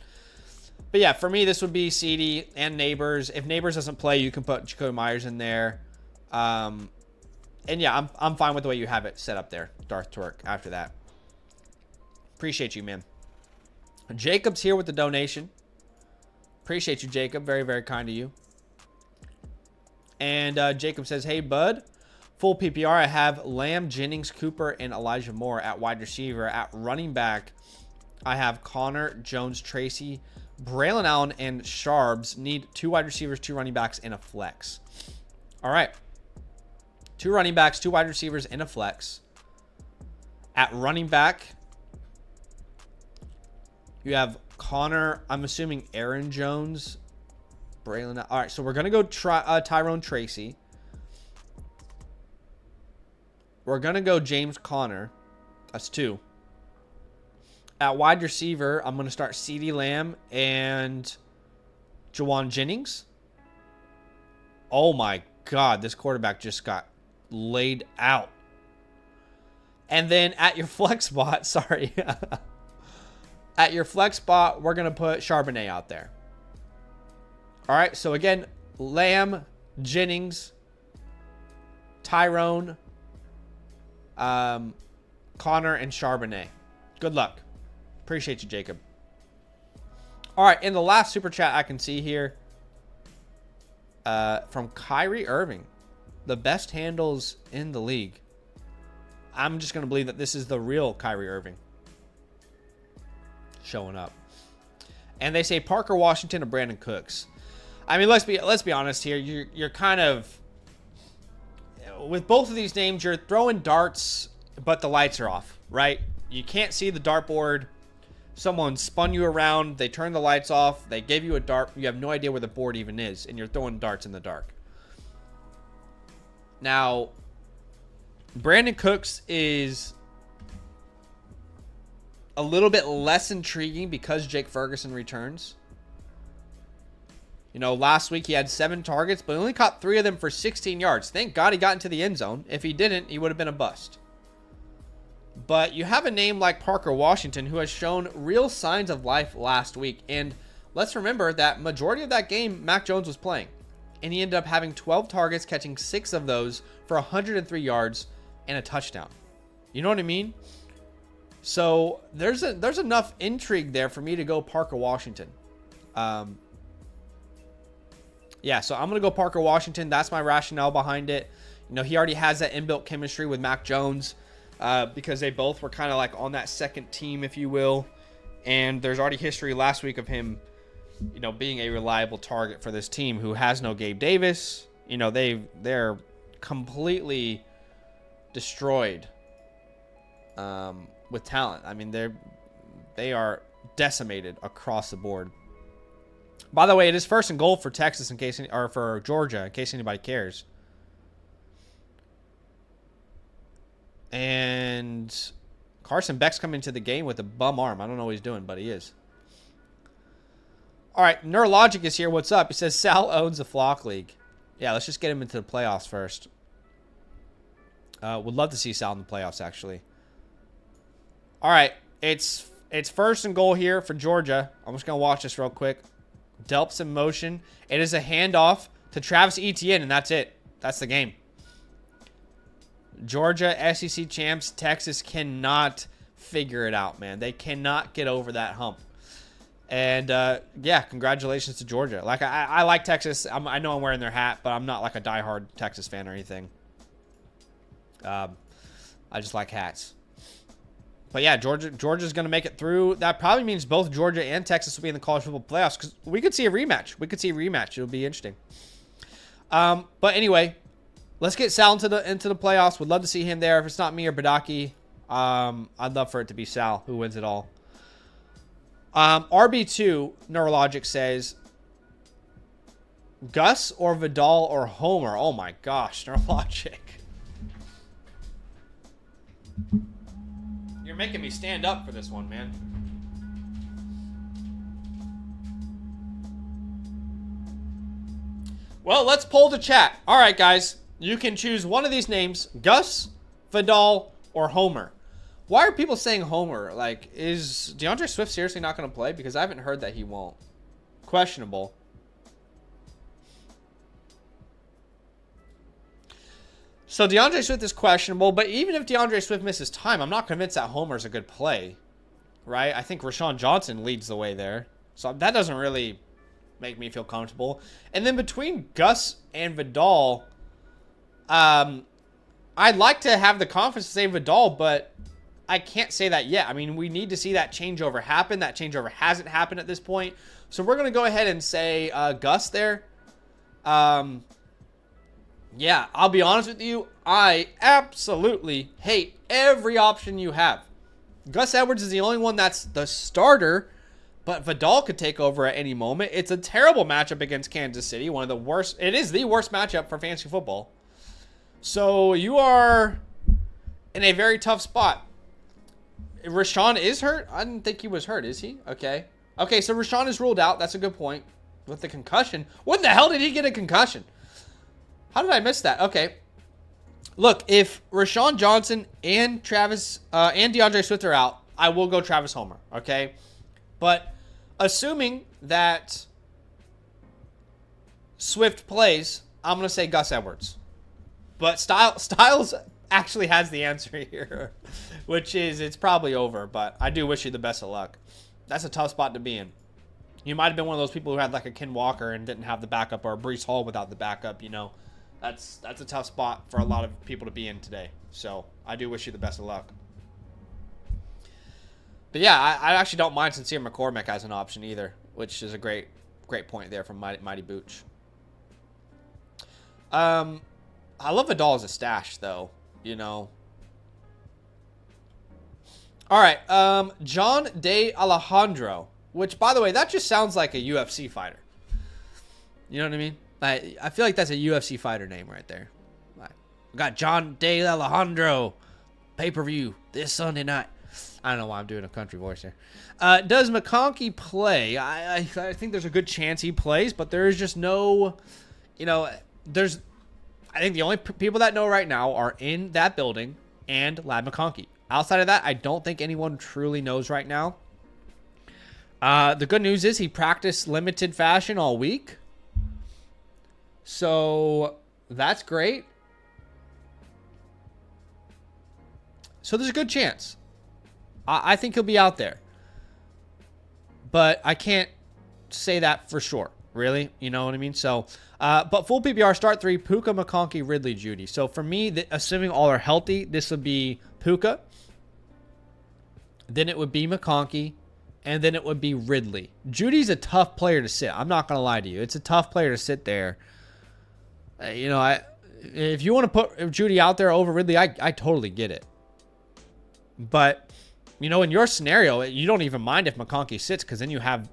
But yeah, for me, this would be CeeDee and Neighbors. If Neighbors doesn't play, you can put Jacoby Myers in there. And yeah, I'm fine with the way you have it set up there, Darth Twerk, after that. Appreciate you, man. Jacob's here with the donation. Appreciate you, Jacob. Very, very kind of you. And Jacob says, hey, bud. Full PPR, I have Lamb, Jennings, Cooper, and Elijah Moore at wide receiver. At running back, I have Connor, Jones, Tracy, Braylon Allen, and Sharbs. Need 2 wide receivers, 2 running backs, and a flex. All right. 2 running backs, 2 wide receivers, and a flex. At running back, you have Connor, I'm assuming Aaron Jones, Braylon. All right, so we're going to go Tyrone Tracy. We're going to go James Conner. That's 2. At wide receiver, I'm going to start CeeDee Lamb and Jawan Jennings. Oh, my God. This quarterback just got laid out. And then at your flex spot, sorry. At your flex spot, we're going to put Charbonnet out there. All right, so again, Lamb, Jennings, Tyrone, Connor, and Charbonnet. Good luck. Appreciate you, Jacob. All right, in the last super chat I can see here from Kyrie Irving, the best handles in the league. I'm just going to believe that this is the real Kyrie Irving showing up. And they say Parker Washington or Brandon Cooks. I mean, let's be honest here. You're kind of, with both of these names, you're throwing darts, but the lights are off, right? You can't see the dartboard. Someone spun you around. They turned the lights off. They gave you a dart. You have no idea where the board even is, and you're throwing darts in the dark. Now, Brandon Cooks is a little bit less intriguing because Jake Ferguson returns. You know, last week he had 7 targets, but he only caught 3 of them for 16 yards. Thank God he got into the end zone. If he didn't, he would have been a bust. But you have a name like Parker Washington who has shown real signs of life last week. And let's remember that majority of that game, Mac Jones was playing. And he ended up having 12 targets, catching 6 of those for 103 yards and a touchdown. You know what I mean? So there's enough intrigue there for me to go Parker Washington. Yeah, so I'm going to go Parker Washington. That's my rationale behind it. You know, he already has that inbuilt chemistry with Mac Jones because they both were kind of like on that second team, if you will. And there's already history last week of him, you know, being a reliable target for this team who has no Gabe Davis. You know, they're completely destroyed with talent. I mean, they are decimated across the board. By the way, it is 1st and goal for Texas or for Georgia, in case anybody cares. And Carson Beck's coming into the game with a bum arm. I don't know what he's doing, but he is. All right, Neurologic is here. What's up? He says Sal owns a flock league. Yeah, let's just get him into the playoffs first. Would love to see Sal in the playoffs, actually. All right, it's 1st and goal here for Georgia. I'm just going to watch this real quick. Delps in motion. It is a handoff to Travis Etienne, and that's it. That's the game. Georgia, SEC champs, Texas cannot figure it out, man. They cannot get over that hump. And, yeah, congratulations to Georgia. Like, I like Texas. I know I'm wearing their hat, but I'm not like a diehard Texas fan or anything. I just like hats. But, yeah, Georgia's going to make it through. That probably means both Georgia and Texas will be in the college football playoffs because we could see a rematch. It'll be interesting. But, anyway, let's get Sal into the playoffs. Would love to see him there. If it's not me or Badaki, I'd love for it to be Sal who wins it all. RB2, Neurologic says, Gus or Vidal or Homer? Oh, my gosh, Neurologic. You're making me stand up for this one, man. Well, let's poll the chat. All right, guys. You can choose one of these names, Gus, Vidal, or Homer. Why are people saying Homer? Like, is DeAndre Swift seriously not going to play? Because I haven't heard that he won't. Questionable. So DeAndre Swift is questionable, but even if DeAndre Swift misses time, I'm not convinced that Homer's a good play, right? I think Rashawn Johnson leads the way there. So that doesn't really make me feel comfortable. And then between Gus and Vidal, I'd like to have the confidence to say Vidal, but I can't say that yet. I mean, we need to see that changeover happen. That changeover hasn't happened at this point. So we're going to go ahead and say Gus there. Yeah, I'll be honest with you. I absolutely hate every option you have. Gus Edwards is the only one that's the starter, but Vidal could take over at any moment. It's a terrible matchup against Kansas City. One of the worst. It is the worst matchup for fantasy football. So you are in a very tough spot. Rashawn is hurt? I didn't think he was hurt, is he? Okay. Okay, so Rashawn is ruled out. That's a good point. With the concussion. When the hell did he get a concussion? How did I miss that? Okay. Look, if Rashawn Johnson and DeAndre Swift are out, I will go Travis Homer, okay? But assuming that Swift plays, I'm going to say Gus Edwards. But Styles actually has the answer here, which is it's probably over, but I do wish you the best of luck. That's a tough spot to be in. You might have been one of those people who had like a Ken Walker and didn't have the backup, or a Breece Hall without the backup, you know. That's a tough spot for a lot of people to be in today. So I do wish you the best of luck. But yeah, I actually don't mind Sincere McCormick as an option either, which is a great point there from Mighty Booch. I love Vidal as a stash, though, you know. All right, John De Alejandro, which, by the way, that just sounds like a UFC fighter. You know what I mean? I feel like that's a UFC fighter name right there. We got John De Alejandro pay-per-view this Sunday night. I don't know why I'm doing a country voice here. Does McConkey play? I think there's a good chance he plays, but there is just no, you know, I think the only people that know right now are in that building and Lad McConkey. Outside of that, I don't think anyone truly knows right now. The good news is he practiced limited fashion all week. So that's great. So there's a good chance. I think he'll be out there. But I can't say that for sure. Really? You know what I mean? So, but full PPR start 3, Puka, McConkey, Ridley, Judy. So for me, assuming all are healthy, this would be Puka. Then it would be McConkey. And then it would be Ridley. Judy's a tough player to sit. I'm not going to lie to you. It's a tough player to sit there. You know, if you want to put Judy out there over Ridley, I totally get it. But, you know, in your scenario, you don't even mind if McConkey sits because then you have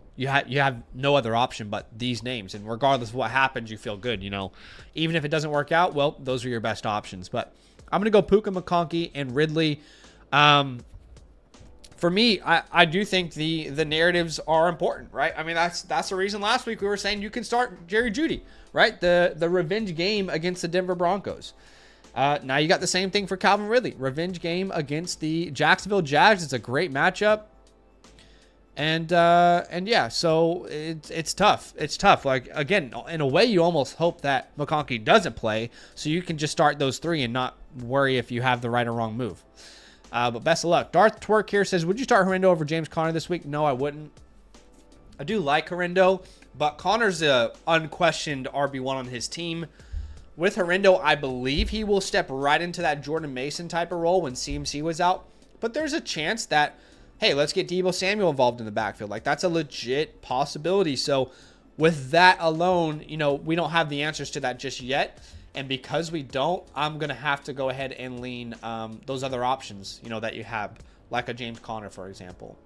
no other option but these names. And regardless of what happens, you feel good, you know. Even if it doesn't work out, well, those are your best options. But I'm going to go Puka, McConkey, and Ridley. For me, I do think the narratives are important, right? I mean, that's the reason last week we were saying you can start Jerry Jeudy, right? The revenge game against the Denver Broncos. Now you got the same thing for Calvin Ridley. Revenge game against the Jacksonville Jags. It's a great matchup. And yeah, so it's tough. It's tough. Like, again, in a way, you almost hope that McConkey doesn't play so you can just start those 3 and not worry if you have the right or wrong move. But best of luck. Darth Twerk here says, would you start Harindo over James Conner this week? No, I wouldn't. I do like Harindo, but Conner's a unquestioned RB1 on his team. With Harindo, I believe he will step right into that Jordan Mason type of role when CMC was out. But there's a chance that, hey, let's get Deebo Samuel involved in the backfield. Like, that's a legit possibility. So with that alone, you know, we don't have the answers to that just yet. And because we don't, I'm going to have to go ahead and lean those other options, you know, that you have, like a James Conner, for example.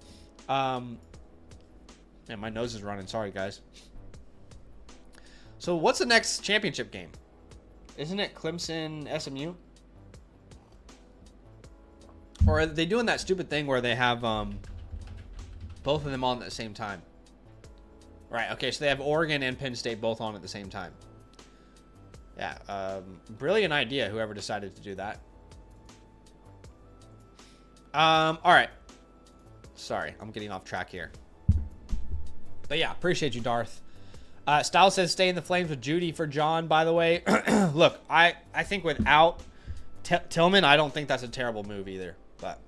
Man, my nose is running. Sorry, guys. So what's the next championship game? Isn't it Clemson, SMU? Or are they doing that stupid thing where they have both of them on at the same time? Right, okay, so they have Oregon and Penn State both on at the same time. Yeah, brilliant idea, whoever decided to do that. All right. Sorry, I'm getting off track here. But yeah, appreciate you, Darth. Styles says stay in the flames with Judy for John, by the way. Look, I think without Tillman, I don't think that's a terrible move either. But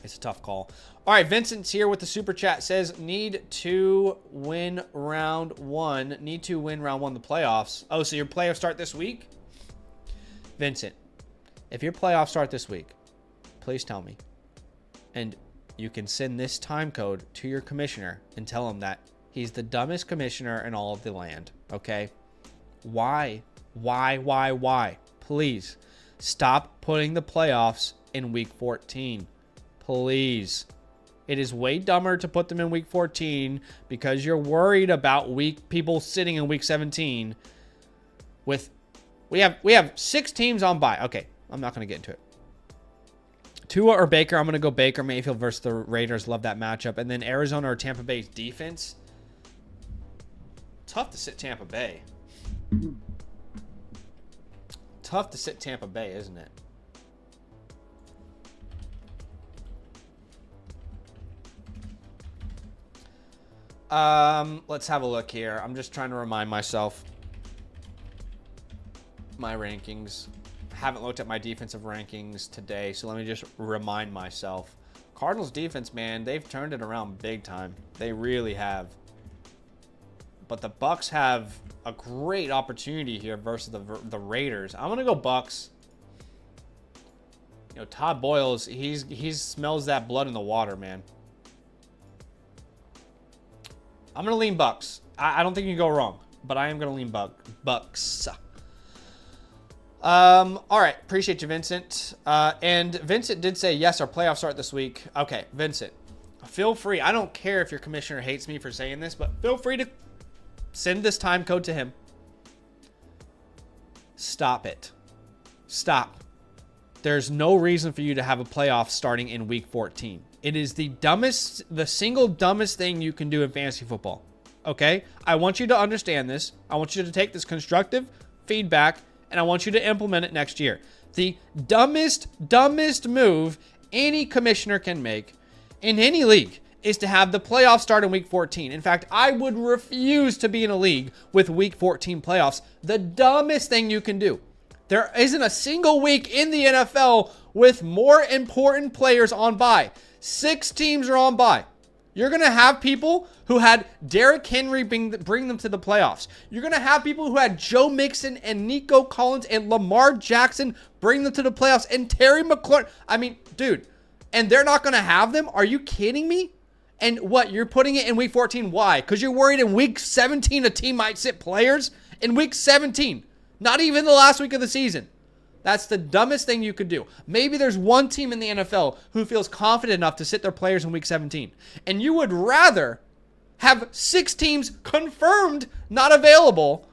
it's a tough call. All right, Vincent's here with the super chat. Says need to win round 1. Need to win round 1 the playoffs. Oh, so your playoffs start this week? Vincent, if your playoffs start this week, please tell me. And you can send this time code to your commissioner and tell him that he's the dumbest commissioner in all of the land. Okay? Why? Please stop putting the playoffs in week 14. Please. It is way dumber to put them in week 14 because you're worried about people sitting in week 17 with we have 6 teams on bye. Okay, I'm not going to get into it. Tua or Baker, I'm going to go Baker Mayfield versus the Raiders. Love that matchup. And then Arizona or Tampa Bay's defense. Tough to sit Tampa Bay. Tough to sit Tampa Bay, isn't it? Let's have a look here. I'm just trying to remind myself my rankings. Haven't looked at my defensive rankings today, so let me just remind myself. Cardinals defense, man, they've turned it around big time. They really have. But the Bucs have a great opportunity here versus the Raiders. I'm gonna go Bucs. You know, Todd Boyles, he smells that blood in the water, man. I'm gonna lean Bucs. I don't think you can go wrong, but I am gonna lean Bucs. All right, appreciate you, Vincent. And Vincent did say yes, our playoffs start this week. Okay, Vincent, feel free. I don't care if your commissioner hates me for saying this, but feel free to send this time code to him. Stop it. Stop. There's no reason for you to have a playoff starting in week 14. It is the single dumbest thing you can do in fantasy football. Okay? I want you to understand this. I want you to take this constructive feedback and I want you to implement it next year. The dumbest move any commissioner can make in any league is to have the playoffs start in week 14. In fact, I would refuse to be in a league with week 14 playoffs. The dumbest thing you can do. There isn't a single week in the NFL with more important players on bye. 6 teams are on bye. You're going to have people who had Derrick Henry bring them to the playoffs. You're going to have people who had Joe Mixon and Nico Collins and Lamar Jackson bring them to the playoffs and Terry McLaurin. I mean, dude, and they're not going to have them? Are you kidding me? And what, you're putting it in week 14? Why? Because you're worried in week 17 a team might sit players? In week 17. Not even the last week of the season. That's the dumbest thing you could do. Maybe there's one team in the NFL who feels confident enough to sit their players in week 17. And you would rather have 6 teams confirmed not available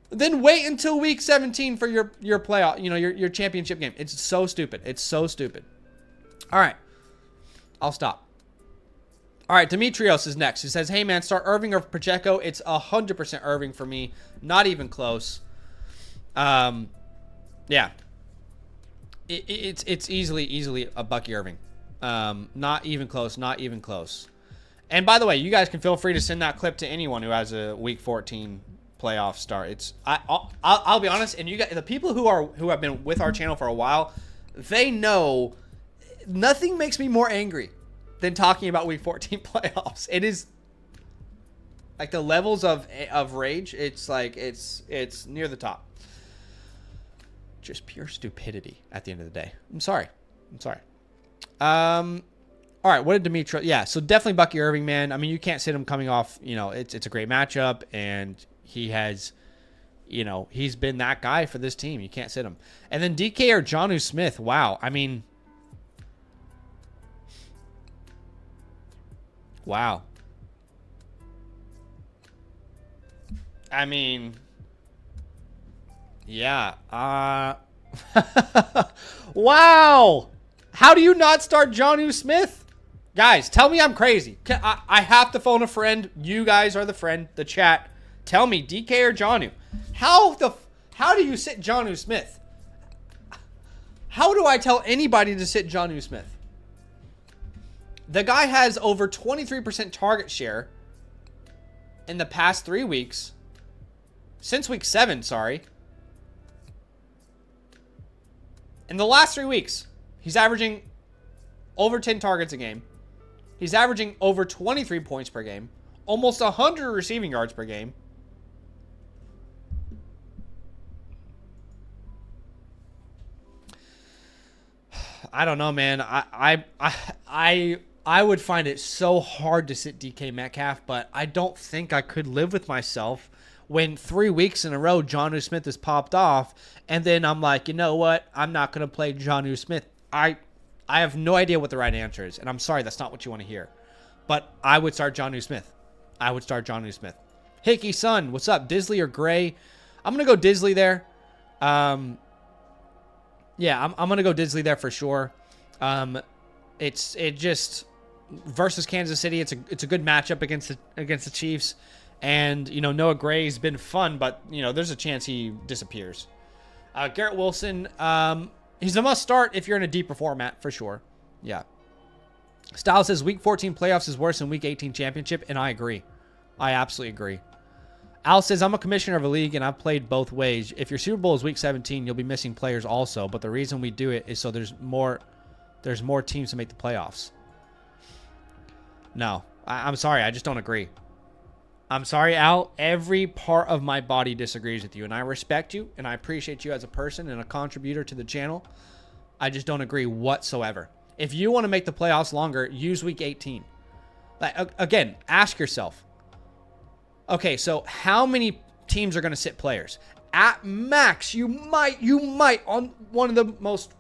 than wait until week 17 for your playoff, your championship game. It's so stupid. It's so stupid. All right. I'll stop. All right, Demetrios is next. He says, hey, man, start Irving or Pacheco. It's 100% Irving for me. Not even close. Yeah. It's easily a Bucky Irving. Not even close. Not even close. And by the way, you guys can feel free to send that clip to anyone who has a Week 14 playoff start. I'll be honest, and you guys, the people who have been with our channel for a while, they know nothing makes me more angry than talking about Week 14 playoffs. It is like the levels of rage. It's like it's near the top. Just pure stupidity at the end of the day. I'm sorry. All right, what did Dimitri? Yeah, so definitely Bucky Irving, man. I mean, you can't sit him coming off. You know, it's a great matchup, and he has, you know, he's been that guy for this team. You can't sit him. And then DK or Jonnu Smith. Wow. I mean, wow. I mean, yeah. Wow. How do you not start Jonnu Smith? Guys, tell me I'm crazy. I have to phone a friend. You guys are the friend, the chat. Tell me, DK or Jonnu. How do you sit Jonnu Smith? How do I tell anybody to sit Jonnu Smith? The guy has over 23% target share in the past 3 weeks. Since week 7, sorry. In the last 3 weeks, he's averaging over 10 targets a game. He's averaging over 23 points per game. Almost 100 receiving yards per game. I don't know, man. I would find it so hard to sit DK Metcalf, but I don't think I could live with myself when 3 weeks in a row Jonnu Smith has popped off, and then I'm like, you know what? I'm not going to play Jonnu Smith. I have no idea what the right answer is, and I'm sorry, that's not what you want to hear. But I would start Jonnu Smith. Hickey Sun, what's up? Disley or Gray? I'm going to go Disley there. Yeah, I'm going to go Disley there for sure. It just versus Kansas City, it's a good matchup against the Chiefs. And, you know, Noah Gray's been fun, but, you know, there's a chance he disappears. Garrett Wilson, he's a must start if you're in a deeper format, for sure. Yeah. Styles says Week 14 playoffs is worse than Week 18 championship, and I agree. I absolutely agree. Al says, I'm a commissioner of a league, and I've played both ways. If your Super Bowl is Week 17, you'll be missing players also, but the reason we do it is so there's more teams to make the playoffs. No. I'm sorry. I just don't agree. I'm sorry, Al. Every part of my body disagrees with you, and I respect you, and I appreciate you as a person and a contributor to the channel. I just don't agree whatsoever. If you want to make the playoffs longer, use Week 18. Like, again, ask yourself, okay, so how many teams are going to sit players? At max, you might, on one of the most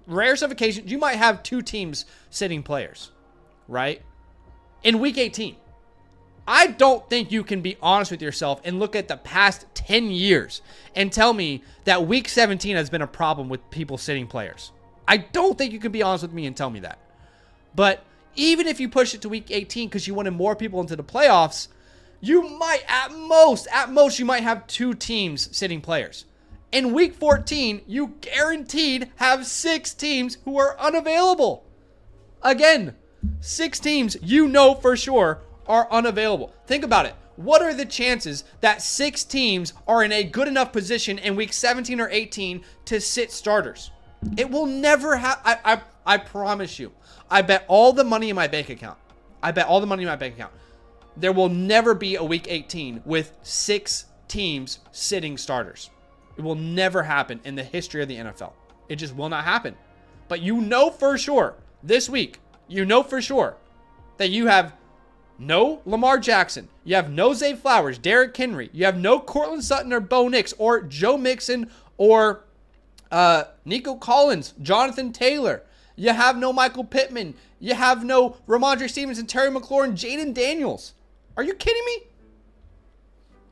rarest of occasions, you might have 2 teams sitting players, right? In Week 18. I don't think you can be honest with yourself and look at the past 10 years and tell me that Week 17 has been a problem with people sitting players. I don't think you can be honest with me and tell me that. But even if you push it to Week 18 because you wanted more people into the playoffs, you might, at most, you might have 2 teams sitting players. In Week 14, you guaranteed have 6 teams who are unavailable. Again, 6 teams you know for sure are unavailable. Think about it. What are the chances that 6 teams are in a good enough position in Week 17 or 18 to sit starters? It will never happen. I promise you. I bet all the money in my bank account. There will never be a Week 18 with 6 teams sitting starters. It will never happen in the history of the NFL. It just will not happen. But you know for sure, this week, you know for sure that you have no Lamar Jackson. You have no Zay Flowers, Derrick Henry. You have no Cortland Sutton or Bo Nix or Joe Mixon or Nico Collins, Jonathan Taylor. You have no Michael Pittman. You have no Ramondre Stevenson, Terry McLaurin, Jaden Daniels. Are you kidding me?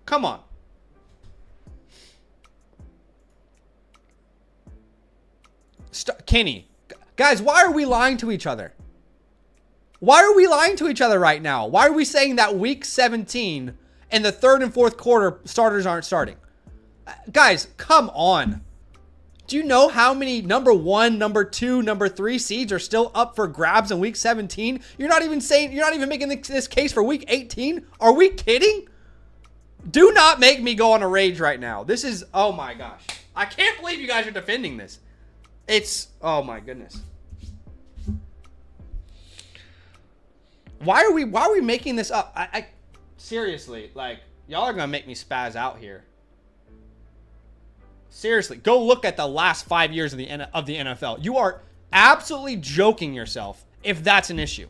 Come on. Kenny. Guys, why are we lying to each other? Why are we lying to each other right now? Why are we saying that Week 17 and the 3rd and 4th quarter starters aren't starting? Guys, come on. Do you know how many number 1, number 2, number 3 seeds are still up for grabs in week 17? You're not even making this case for week 18? Are we kidding? Do not make me go on a rage right now. This is, oh my gosh. I can't believe you guys are defending this. It's, oh my goodness. Why are we making this up? I seriously, like, y'all are gonna make me spaz out here. Seriously, go look at the last 5 years of the NFL. You are absolutely joking yourself if that's an issue.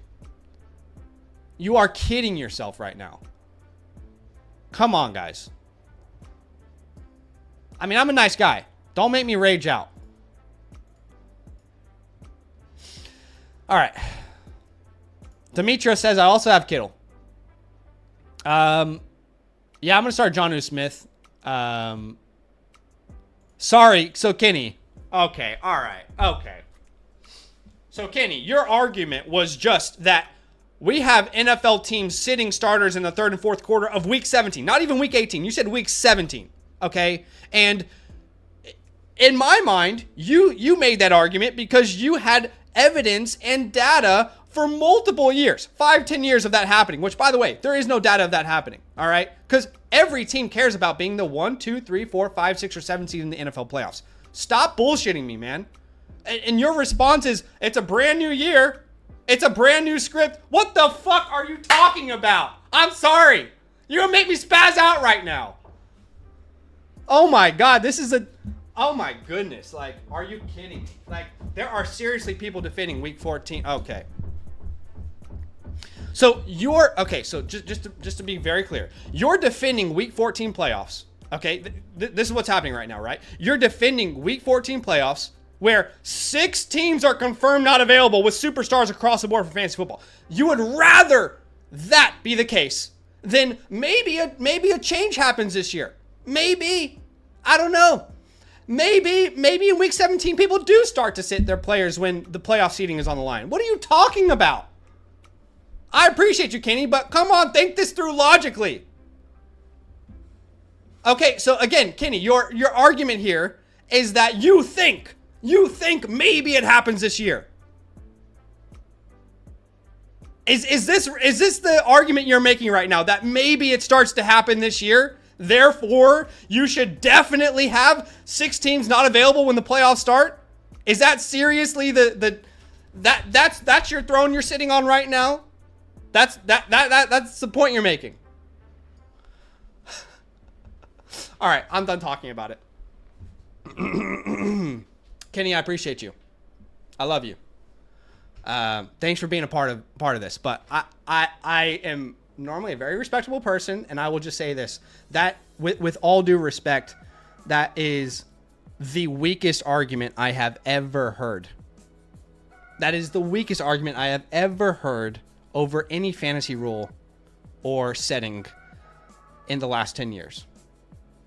You are kidding yourself right now. Come on, guys. I mean, I'm a nice guy. Don't make me rage out. All right. Demetrio says, I also have Kittle. Yeah, I'm going to start Jonnu Smith. Sorry. So, Kenny. Okay. All right. Okay. So, Kenny, your argument was just that we have NFL teams sitting starters in the third and fourth quarter of week 17. Not even week 18. You said week 17. Okay? And in my mind, you made that argument because you had evidence and data for multiple years. 5-10 years of that happening. Which, by the way, there is no data of that happening. All right? Because every team cares about being the 1, 2, 3, 4, 5, 6, or 7 seed in the NFL playoffs. Stop bullshitting me, man. And your response is, it's a brand new year. It's a brand new script. What the fuck are you talking about? I'm sorry. You're going to make me spaz out right now. Oh my God. This is oh my goodness. Like, are you kidding me? Like, there are seriously people defending week 14. Okay. So so just to be very clear, you're defending week 14 playoffs. Okay. This is what's happening right now, right? You're defending week 14 playoffs where 6 teams are confirmed not available with superstars across the board for fantasy football. You would rather that be the case than maybe a change happens this year. Maybe. I don't know. Maybe in week 17 people do start to sit their players when the playoff seeding is on the line. What are you talking about? I appreciate you, Kenny, but come on, think this through logically. Okay, so again, Kenny, your argument here is that you think maybe it happens this year. Is this the argument you're making right now, that maybe it starts to happen this year? Therefore, you should definitely have 6 teams not available when the playoffs start? Is that seriously that's your throne you're sitting on right now? That's the point you're making. All right, I'm done talking about it. Kenny, I appreciate you. I love you. Thanks for being a part of this. But I am normally a very respectable person, and I will just say this: that with all due respect, that is the weakest argument I have ever heard. That is the weakest argument I have ever heard over any fantasy rule or setting in the last 10 years.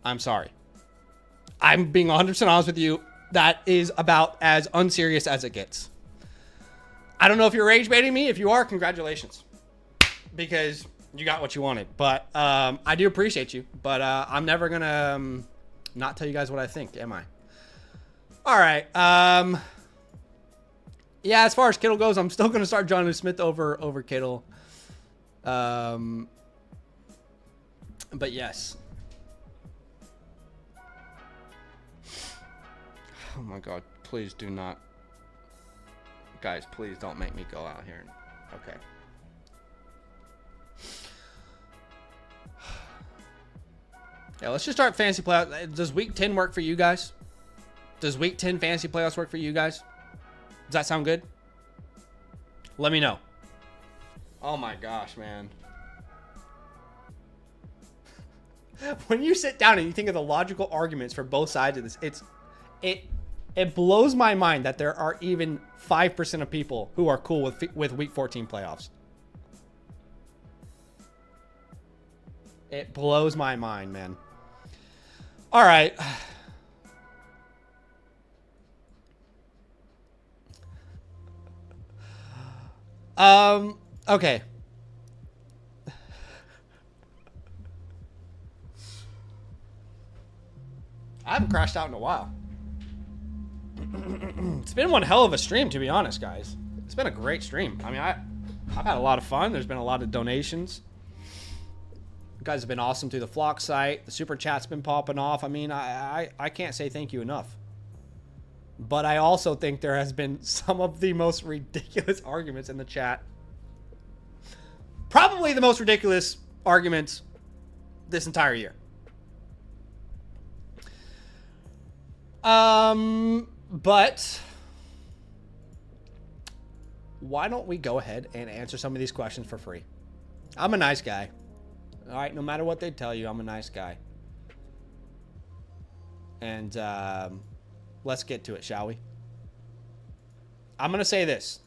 I'm sorry. I'm being 100% honest with you. That is about as unserious as it gets. I don't know if you're rage baiting me. If you are, congratulations. Because you got what you wanted. But I do appreciate you. But I'm never going to not tell you guys what I think, am I? All right. Yeah, as far as Kittle goes, I'm still going to start Jonnu Smith over Kittle. But yes. Oh my God, please do not. Guys, please don't make me go out here. Okay. Yeah, let's just start fantasy playoffs. Does week 10 work for you guys? Does week 10 fantasy playoffs work for you guys? Does that sound good? Let me know. Oh my gosh, man. When you sit down and you think of the logical arguments for both sides of this, it blows my mind that there are even 5% of people who are cool with week 14 playoffs. It blows my mind, man. All right. Okay. I haven't crashed out in a while. It's been one hell of a stream, to be honest, guys. It's been a great stream. I mean, I've had a lot of fun. There's been a lot of donations. You guys have been awesome through the Flock site. The super chat's been popping off. I mean, I can't say thank you enough. But I also think there has been some of the most ridiculous arguments in the chat. Probably the most ridiculous arguments this entire year. But why don't we go ahead and answer some of these questions for free? I'm a nice guy. All right, no matter what they tell you, I'm a nice guy. And let's get to it, shall we? I'm going to say this.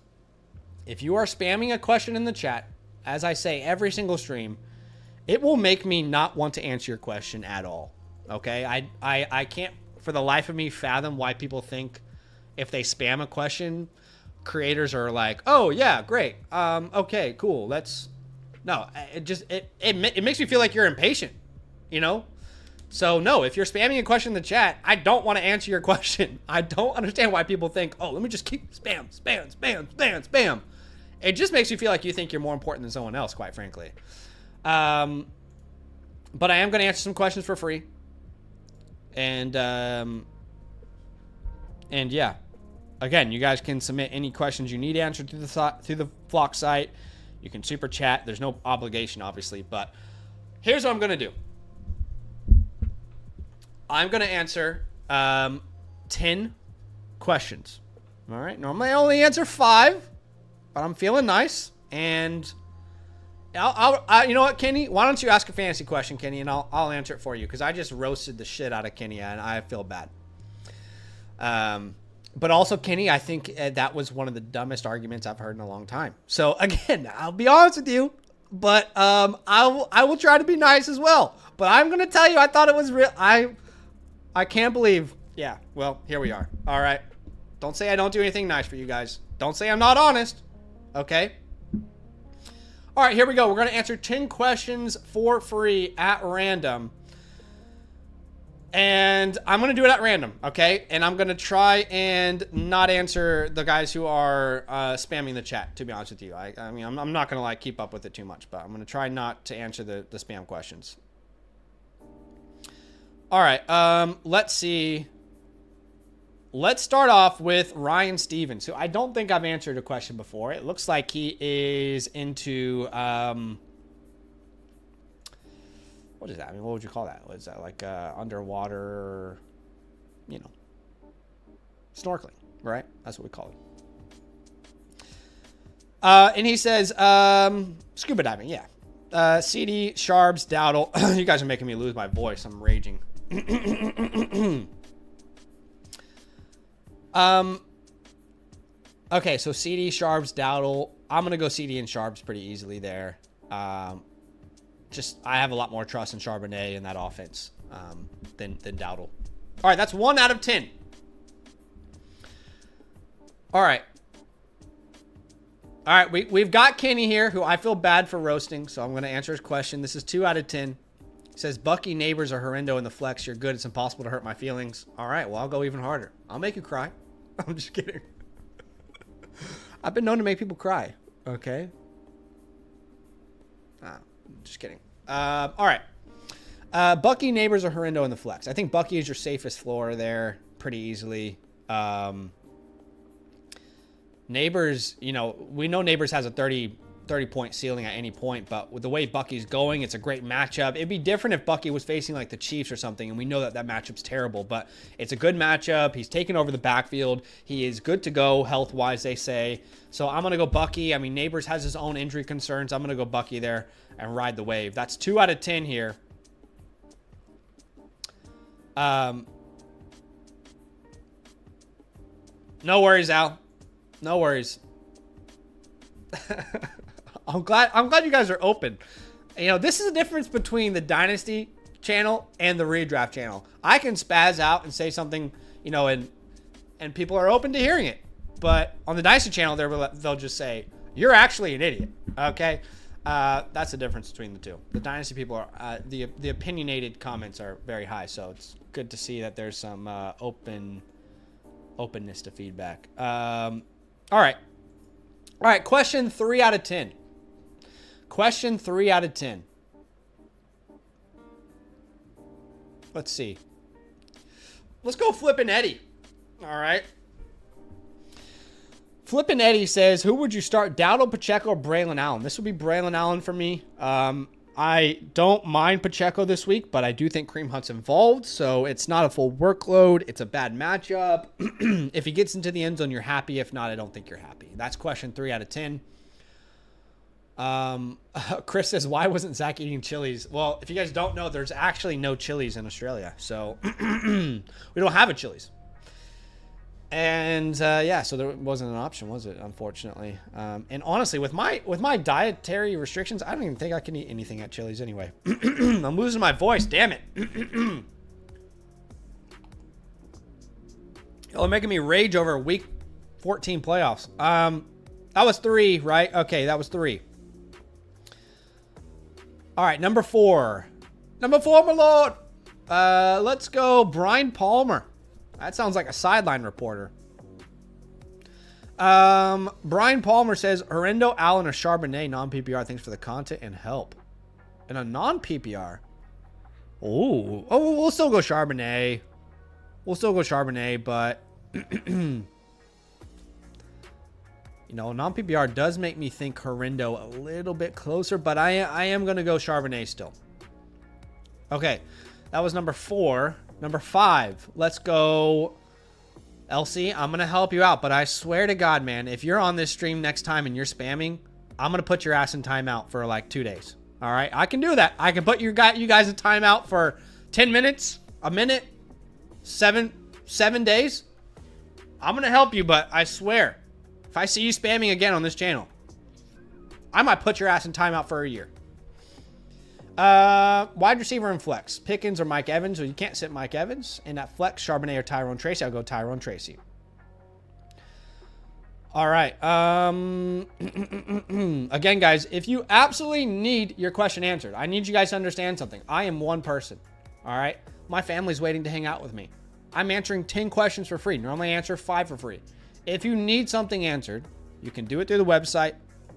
If you are spamming a question in the chat, as I say every single stream, it will make me not want to answer your question at all. Okay? I can't for the life of me fathom why people think if they spam a question, creators are like, oh yeah, great. Okay, cool. No, it makes me feel like you're impatient, you know? So no, if you're spamming a question in the chat, I don't want to answer your question. I don't understand why people think, oh, let me just keep spam. It just makes you feel like you think you're more important than someone else, quite frankly. But I am going to answer some questions for free. And yeah, again, you guys can submit any questions you need answered through the Flock site. You can super chat. There's no obligation, obviously, but here's what I'm going to do. I'm going to answer 10 questions. All right. Normally I only answer 5, but I'm feeling nice. And I'll you know what, Kenny? Why don't you ask a fantasy question, Kenny, and I'll answer it for you because I just roasted the shit out of Kenny and I feel bad. But also, Kenny, I think that was one of the dumbest arguments I've heard in a long time. So again, I'll be honest with you, but I will try to be nice as well. But I'm gonna tell you, I thought it was real. I can't believe. Yeah. Well, here we are. All right. Don't say I don't do anything nice for you guys. Don't say I'm not honest. Okay. All right, here we go. We're going to answer 10 questions for free at random. And I'm going to do it at random, okay? And I'm going to try and not answer the guys who are spamming the chat, to be honest with you. I mean, I'm not going to like keep up with it too much, but I'm going to try not to answer the spam questions. All right, let's see. Let's start off with Ryan Stevens, who I don't think I've answered a question before. It looks like he is into, what is that? I mean, what would you call that? What is that, like underwater, you know, snorkeling, right? That's what we call it. And he says, scuba diving, yeah. CD, Sharps, Dowdle. You guys are making me lose my voice. I'm raging. Okay, so CD, Sharps, Dowdle. I'm gonna go CD and Sharps pretty easily there. I have a lot more trust in Charbonnet in that offense than Dowdle. All right, that's 1 out of 10. All right, we've got Kenny here, who I feel bad for roasting, so I'm gonna answer his question. This is 2 out of 10. He says, Bucky, Neighbors are horrendo in the flex. You're good. It's impossible to hurt my feelings. All right, well, I'll go even harder. I'll make you cry. I'm just kidding. I've been known to make people cry. Okay. Just kidding. All right. Bucky, Neighbors are horrendo in the flex. I think Bucky is your safest floor there pretty easily. Neighbors, you know, we know Neighbors has a 30-point ceiling at any point, but with the way Bucky's going, it's a great matchup. It'd be different if Bucky was facing like the Chiefs or something, and we know that matchup's terrible, but it's a good matchup. He's taken over the backfield. He is good to go health-wise, they say. So I'm going to go Bucky. I mean, Neighbors has his own injury concerns. I'm going to go Bucky there and ride the wave. That's 2 out of 10 here. No worries, Al. No worries. I'm glad you guys are open. You know, this is the difference between the Dynasty channel and the Redraft channel. I can spaz out and say something, you know, and people are open to hearing it. But on the Dynasty channel, they'll just say, you're actually an idiot. Okay? That's the difference between the two. The Dynasty people are, the opinionated comments are very high, so it's good to see that there's some open openness to feedback. All right. All right, question 3 out of 10. Question 3 out of 10. Let's see. Let's go Flippin' Eddie. All right. Flippin' Eddie says, who would you start, Dowdle, Pacheco, or Braylon Allen? This would be Braylon Allen for me. I don't mind Pacheco this week, but I do think Kareem Hunt's involved, so it's not a full workload. It's a bad matchup. If he gets into the end zone, you're happy. If not, I don't think you're happy. That's question 3 out of 10. Chris says, why wasn't Zach eating chilies? Well, if you guys don't know, there's actually no chilies in Australia, so we don't have a chilies. And yeah, so there wasn't an option, was it? Unfortunately. And honestly, with my dietary restrictions, I don't even think I can eat anything at Chili's anyway. I'm losing my voice. Damn it! Y'all are making me rage over Week 14 playoffs. That was 3, right? Okay, that was 3. All right, number 4. Number 4, my lord. Let's go, Brian Palmer. That sounds like a sideline reporter. Brian Palmer says, Horrendo, Allen, or Charbonnet, non-PPR. Thanks for the content and help. And a non-PPR. Oh, we'll still go Charbonnet. But you know, non-PPR does make me think Horrendo a little bit closer, but I am going to go Charbonnet still. Okay, that was number 4. Number 5, let's go. LC, I'm going to help you out, but I swear to God, man, if you're on this stream next time and you're spamming, I'm going to put your ass in timeout for like 2 days. All right, I can do that. I can put you guys in timeout for 10 minutes, a minute, 7 days. I'm going to help you, but I swear, if I see you spamming again on this channel, I might put your ass in timeout for a year. Wide receiver and flex. Pickens or Mike Evans. Well, you can't sit Mike Evans. In that flex, Charbonnet or Tyrone Tracy. I'll go Tyrone Tracy. All right. Again, guys, if you absolutely need your question answered, I need you guys to understand something. I am one person. All right. My family's waiting to hang out with me. I'm answering 10 questions for free. Normally I answer 5 for free. If you need something answered, you can do it through the website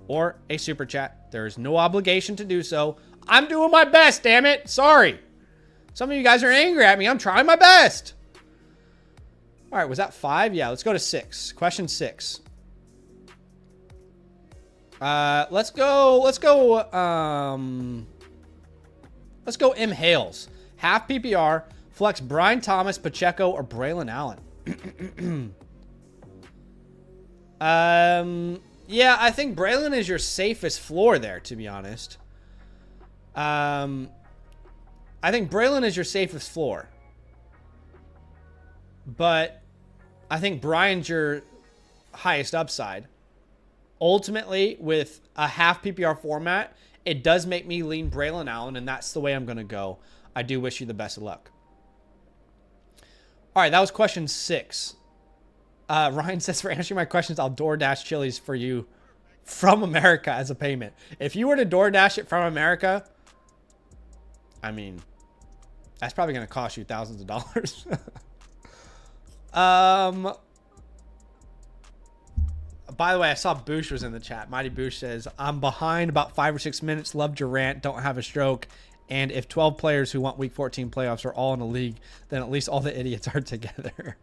or a super chat. There is no obligation to do so. I'm doing my best, damn it. Sorry. Some of you guys are angry at me. I'm trying my best. All right, was that 5? Yeah, let's go to 6. Question 6. Let's go M. Hales. Half PPR, flex Brian Thomas, Pacheco, or Braylon Allen. Yeah, I think Braylon is your safest floor there, to be honest. I think Braylon is your safest floor. But I think Brian's your highest upside. Ultimately, with a half PPR format, it does make me lean Braylon Allen, and that's the way I'm going to go. I do wish you the best of luck. All right, that was question 6. Ryan says, for answering my questions, I'll DoorDash Chili's for you from America as a payment. If you were to DoorDash it from America, I mean, that's probably going to cost you thousands of dollars. By the way, I saw Boosh was in the chat. Mighty Boosh says, I'm behind about 5 or 6 minutes. Loved your rant. Don't have a stroke. And if 12 players who want Week 14 playoffs are all in a league, then at least all the idiots are together.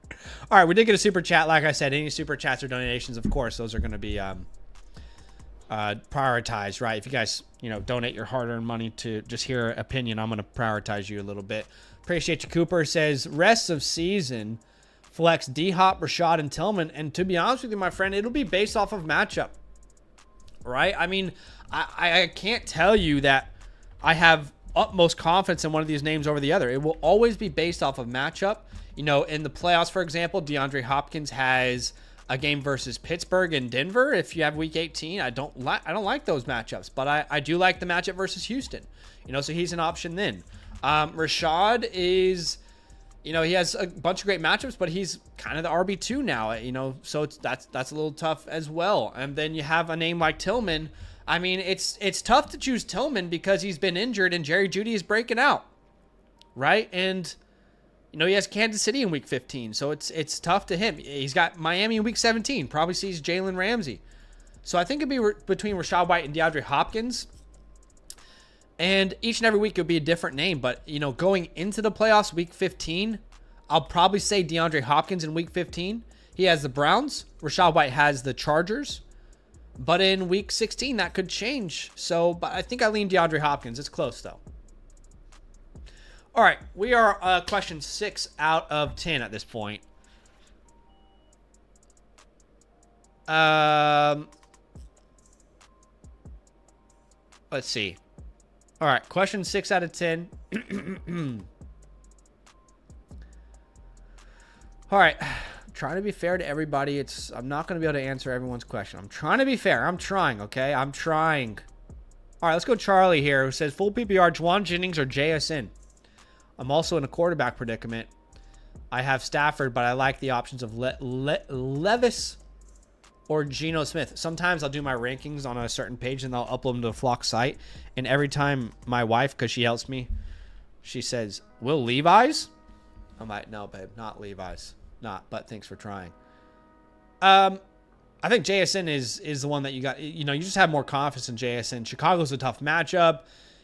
All right, we did get a super chat. Like I said, any super chats or donations, of course, those are going to be prioritized, right? If you guys, donate your hard-earned money to just hear an opinion, I'm going to prioritize you a little bit. Appreciate you. Cooper says, rest of season, flex D-Hop, Rashad, and Tillman. And to be honest with you, my friend, it'll be based off of matchup, right? I mean, I can't tell you that I have utmost confidence in one of these names over the other. It will always be based off of matchup. In the playoffs, for example, DeAndre Hopkins has a game versus Pittsburgh and Denver. If you have Week 18, I don't like those matchups, but I do like the matchup versus Houston. So he's an option then. Rashad is, he has a bunch of great matchups, but he's kind of the RB2 now. So that's a little tough as well. And then you have a name like Tillman. I mean, it's tough to choose Tillman because he's been injured and Jerry Jeudy is breaking out, right? And You know, he has Kansas City in week 15, so it's tough to him. He's got Miami in week 17. Probably sees Jalen Ramsey. So I think it'd be between Rachaad White and DeAndre Hopkins. And each and every week it'll be a different name. But, you know, going into the playoffs, week 15, I'll probably say DeAndre Hopkins in week 15. He has the Browns. Rachaad White has the Chargers. But in week 16, that could change. So, but I think I lean DeAndre Hopkins. It's close, though. All right, we are question 6 out of 10 at this point. Let's see. All right, question 6 out of 10. All right, trying to be fair to everybody. I'm not going to be able to answer everyone's question. I'm trying to be fair. I'm trying, okay? I'm trying. All right, let's go Charlie here, who says, full PPR, Juwan Jennings or JSN? I'm also in a quarterback predicament. I have Stafford, but I like the options of Levis or Geno Smith. Sometimes I'll do my rankings on a certain page and I'll upload them to the Flock site. And every time my wife, because she helps me, she says, Will Levi's? I'm like, no, babe, not Levi's. Not, but thanks for trying. I think JSN is the one that you got. You know, you just have more confidence in JSN. Chicago's a tough matchup.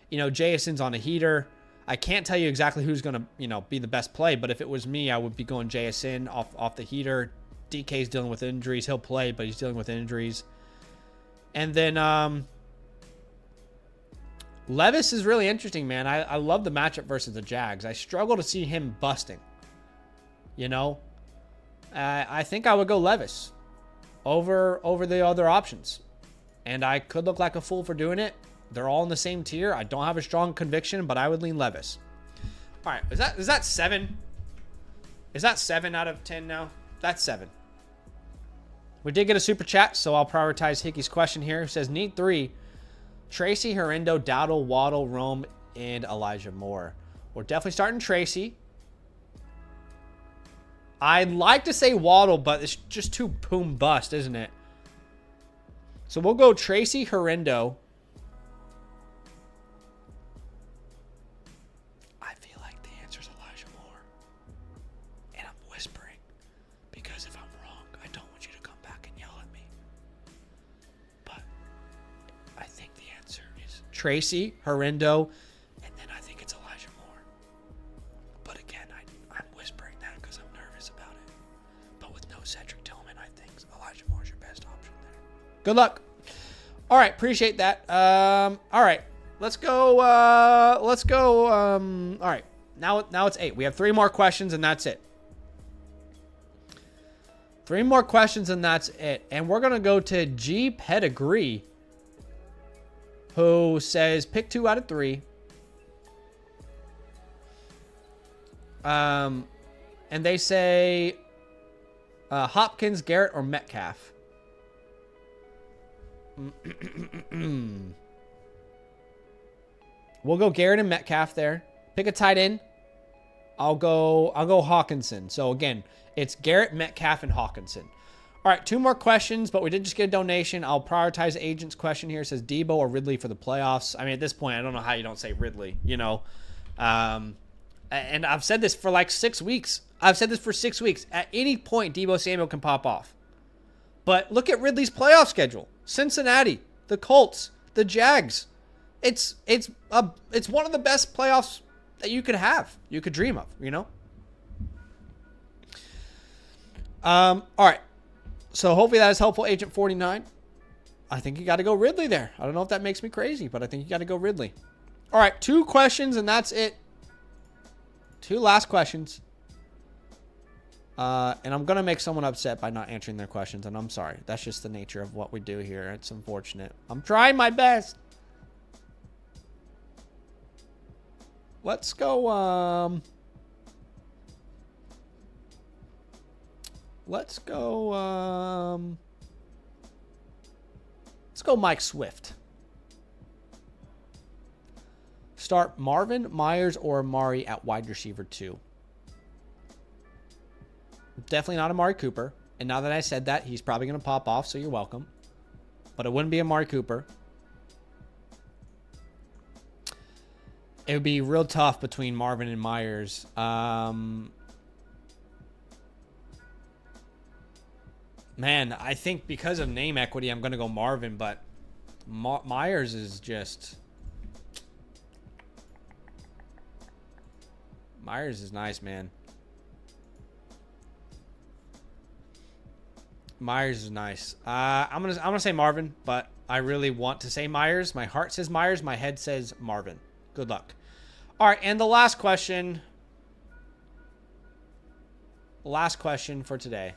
You know, JSN's on a heater. I can't tell you exactly who's going to, you know, be the best play, but if it was me, I would be going JSN off the heater. DK's dealing with injuries. He'll play, but he's dealing with injuries. And then Levis is really interesting, man. I love the matchup versus the Jags. I struggle to see him busting. You know, I think I would go Levis over the other options. And I could look like a fool for doing it. They're all in the same tier. I don't have a strong conviction, but I would lean Levis. All right, is that 7? Is that 7 out of 10 now? That's 7. We did get a super chat, so I'll prioritize Hickey's question here. It says, need 3. Tracy, Herindo, Dowdle, Waddle, Rome, and Elijah Moore. We're definitely starting Tracy. I'd like to say Waddle, but it's just too boom bust, isn't it? So we'll go Tracy, Herindo. I feel like the answer is Elijah Moore. And I'm whispering because if I'm wrong, I don't want you to come back and yell at me. But I think the answer is Tracy, Herindo, and then I think it's Elijah Moore. But again, I'm whispering that because I'm nervous about it. But with no Cedric Tillman, I think Elijah Moore is your best option there. Good luck. All right, appreciate that. All right, let's go. All right, now it's 8. We have 3 more questions and that's it. 3 more questions and that's it. And we're gonna go to G Pedigree, who says pick 2 out of 3. And they say Hopkins, Garrett, or Metcalf. We'll go Garrett and Metcalf there. Pick a tight end. I'll go Hawkinson. So again, it's Garrett, Metcalf, and Hawkinson. All right, 2 more questions, but we did just get a donation. I'll prioritize Agent's question here. It says Debo or Ridley for the playoffs. I mean, at this point, I don't know how you don't say Ridley, you know. And I've said this for like 6 weeks. I've said this for 6 weeks. At any point, Debo Samuel can pop off. But look at Ridley's playoff schedule. Cincinnati, the Colts, the Jags. It's one of the best playoffs that you could have. You could dream of, you know? All right. So hopefully that is helpful, Agent 49. I think you got to go Ridley there. I don't know if that makes me crazy, but I think you got to go Ridley. All right, 2 questions, and that's it. 2 last questions. And I'm going to make someone upset by not answering their questions, and I'm sorry. That's just the nature of what we do here. It's unfortunate. I'm trying my best. Let's go, let's go Mike Swift. Start Marvin, Myers, or Amari at wide receiver 2. Definitely not Amari Cooper. And now that I said that, he's probably going to pop off, so you're welcome. But it wouldn't be Amari Cooper. It would be real tough between Marvin and Myers. Man, I think because of name equity, I'm going to go Marvin, but Myers is just... Myers is nice, man. Myers is nice. I'm gonna say Marvin, but I really want to say Myers. My heart says Myers. My head says Marvin. Good luck. All right, and the last question. Last question for today.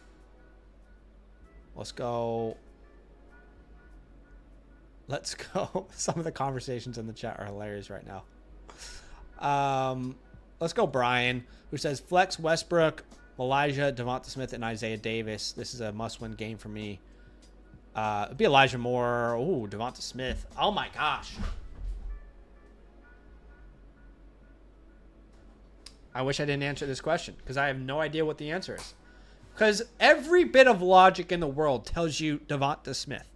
Let's go. Let's go. Some of the conversations in the chat are hilarious right now. Let's go Brian, who says flex Westbrook, Elijah, Devonta Smith, and Isaiah Davis. This is a must-win game for me. It'd be Elijah Moore. Ooh, Devonta Smith. Oh my gosh. I wish I didn't answer this question because I have no idea what the answer is. Because every bit of logic in the world tells you Devonta Smith.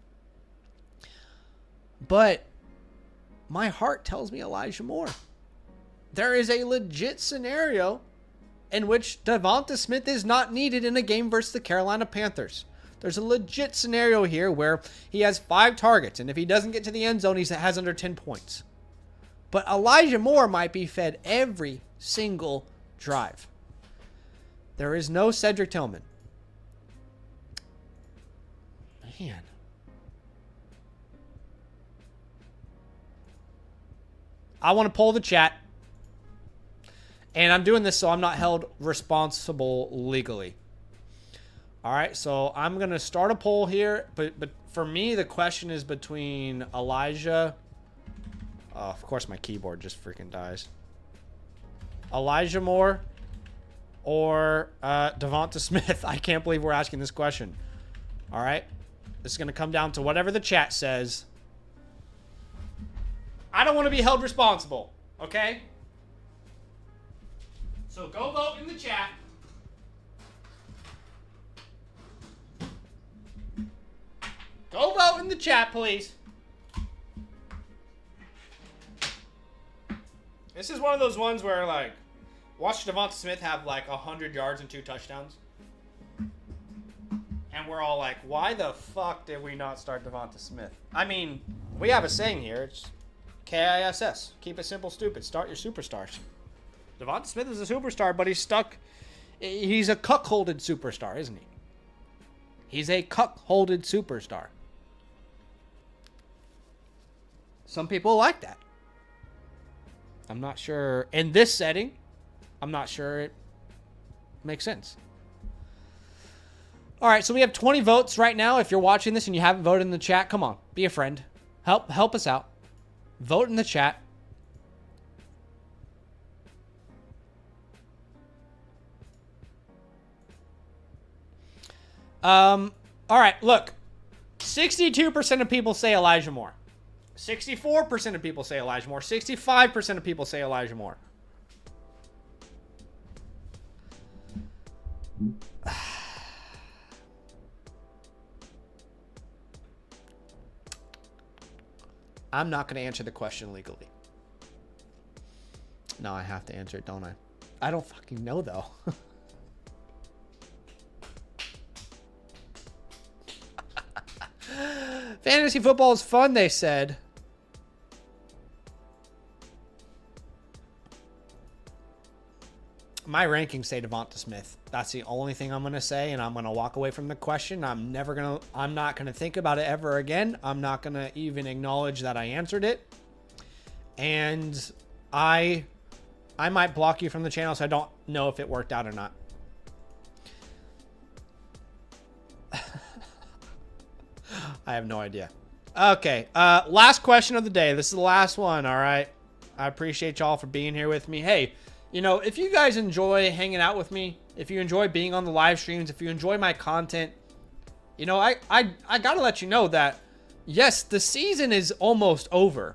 But my heart tells me Elijah Moore. There is a legit scenario in which Devonta Smith is not needed in a game versus the Carolina Panthers. There's a legit scenario here where he has 5 targets, and if he doesn't get to the end zone, he has under 10 points. But Elijah Moore might be fed every single drive. There is no Cedric Tillman. Man. I want to poll the chat. And I'm doing this so I'm not held responsible legally. All right, so I'm going to start a poll here. But for me, the question is between Elijah. Oh, of course, my keyboard just freaking dies. Elijah Moore or Devonta Smith. I can't believe we're asking this question. All right, this is going to come down to whatever the chat says. I don't want to be held responsible, okay? So go vote in the chat. Go vote in the chat, please. This is one of those ones where, like, watch Devonta Smith have, like, 100 yards and 2 touchdowns. And we're all like, why the fuck did we not start Devonta Smith? I mean, we have a saying here. It's KISS. Keep it simple, stupid. Start your superstars. Devonta Smith is a superstar, but he's stuck. He's a cuckolded superstar, isn't he? He's a cuckolded superstar. Some people like that. I'm not sure. In this setting, I'm not sure it makes sense. All right, so we have 20 votes right now. If you're watching this and you haven't voted in the chat, come on, be a friend. Help us out. Vote in the chat. All right, look. 62% of people say Elijah Moore. 64% of people say Elijah Moore. 65% of people say Elijah Moore. I'm not going to answer the question legally. No, I have to answer it, don't I? I don't fucking know, though. Fantasy football is fun, they said. My rankings say Devonta Smith. That's the only thing I'm going to say, and I'm going to walk away from the question. I'm not going to think about it ever again. I'm not going to even acknowledge that I answered it. And I might block you from the channel, so I don't know if it worked out or not. I have no idea. Okay, last question of the day. This is the last one, all right? I appreciate y'all for being here with me. Hey, you know, if you guys enjoy hanging out with me, if you enjoy being on the live streams, if you enjoy my content, you know, I got to let you know that, yes, the season is almost over.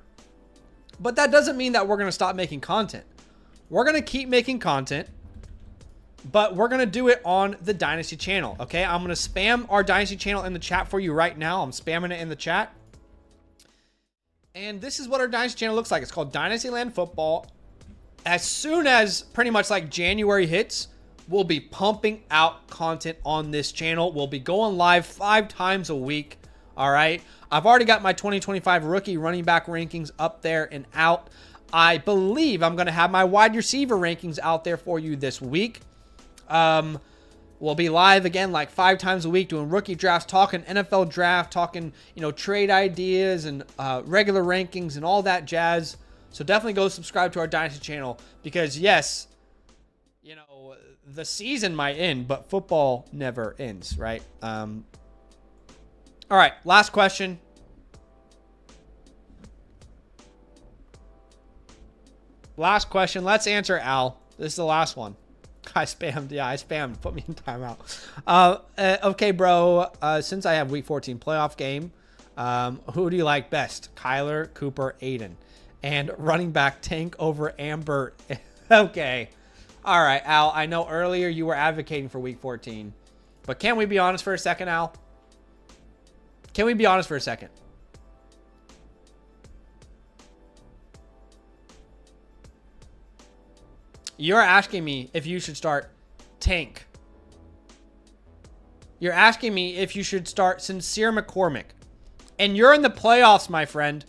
But that doesn't mean that we're going to stop making content. We're going to keep making content, but we're going to do it on the Dynasty channel, okay? I'm going to spam our Dynasty channel in the chat for you right now. I'm spamming it in the chat. And this is what our Dynasty channel looks like. It's called Dynastyland Football. As soon as pretty much like January hits, We'll be pumping out content on this channel. We'll be going live 5 times a week. All right. I've already got my 2025 rookie running back rankings up there and out. I believe I'm going to have my wide receiver rankings out there for you this week. We'll be live again like 5 times a week doing rookie drafts, talking NFL draft, talking, trade ideas and regular rankings and all that jazz. So definitely go subscribe to our Dynasty channel because, yes, the season might end, but football never ends, right? All right, last question. Last question. Let's answer Al. This is the last one. I spammed. Yeah, I spammed. Put me in timeout. Okay, bro. Since I have week 14 playoff game, who do you like best? Kyler, Cooper, Aiden. And running back Tank over Amber. Okay. All right, Al. I know earlier you were advocating for week 14. But can we be honest for a second, Al? Can we be honest for a second? You're asking me if you should start Tank. You're asking me if you should start Sincere McCormick. And you're in the playoffs, my friend.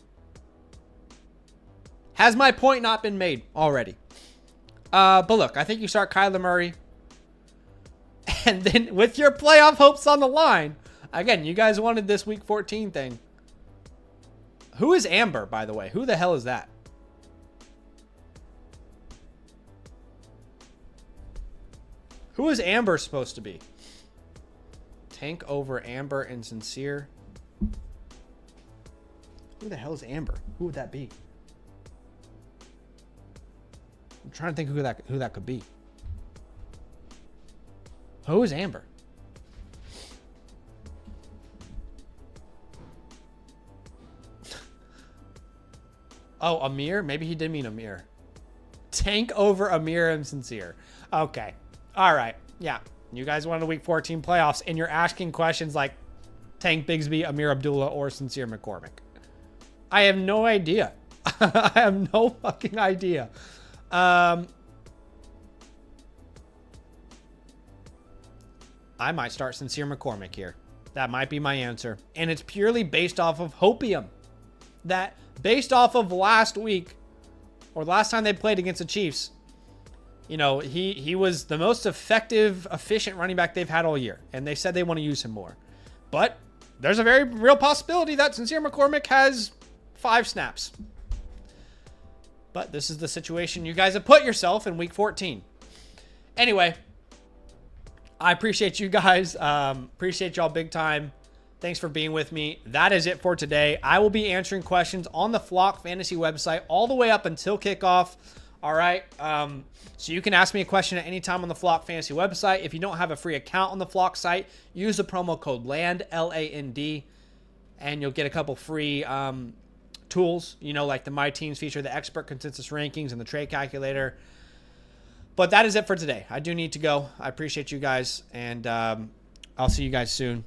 Has my point not been made already? But look, I think you start Kyler Murray. And then with your playoff hopes on the line, again, you guys wanted this week 14 thing. Who is Amber, by the way? Who the hell is that? Who is Amber supposed to be? Tank over Amber and Sincere. Who the hell is Amber? Who would that be? I'm trying to think who that could be. Who is Amber? Oh, Amir? Maybe he did mean Amir. Tank over Amir and Sincere. Okay. All right. Yeah. You guys wanted a week 14 playoffs, and you're asking questions like Tank Bigsby, Amir Abdullah, or Sincere McCormick. I have no idea. I have no fucking idea. I might start Sincere McCormick here. That might be my answer. And it's purely based off of hopium. That based off of last week, or last time they played against the Chiefs, he was the most effective, efficient running back they've had all year. And they said they want to use him more. But there's a very real possibility that Sincere McCormick has 5 snaps. But this is the situation you guys have put yourself in week 14. Anyway, I appreciate you guys. Appreciate y'all big time. Thanks for being with me. That is it for today. I will be answering questions on the Flock Fantasy website all the way up until kickoff. All right. So you can ask me a question at any time on the Flock Fantasy website. If you don't have a free account on the Flock site, use the promo code LAND, L-A-N-D, and you'll get a couple free tools, like the My Teams feature, the expert consensus rankings, and the trade calculator. But that is it for today. I do need to go. I appreciate you guys, and I'll see you guys soon.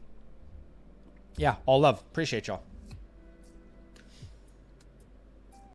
Yeah, all love. Appreciate y'all.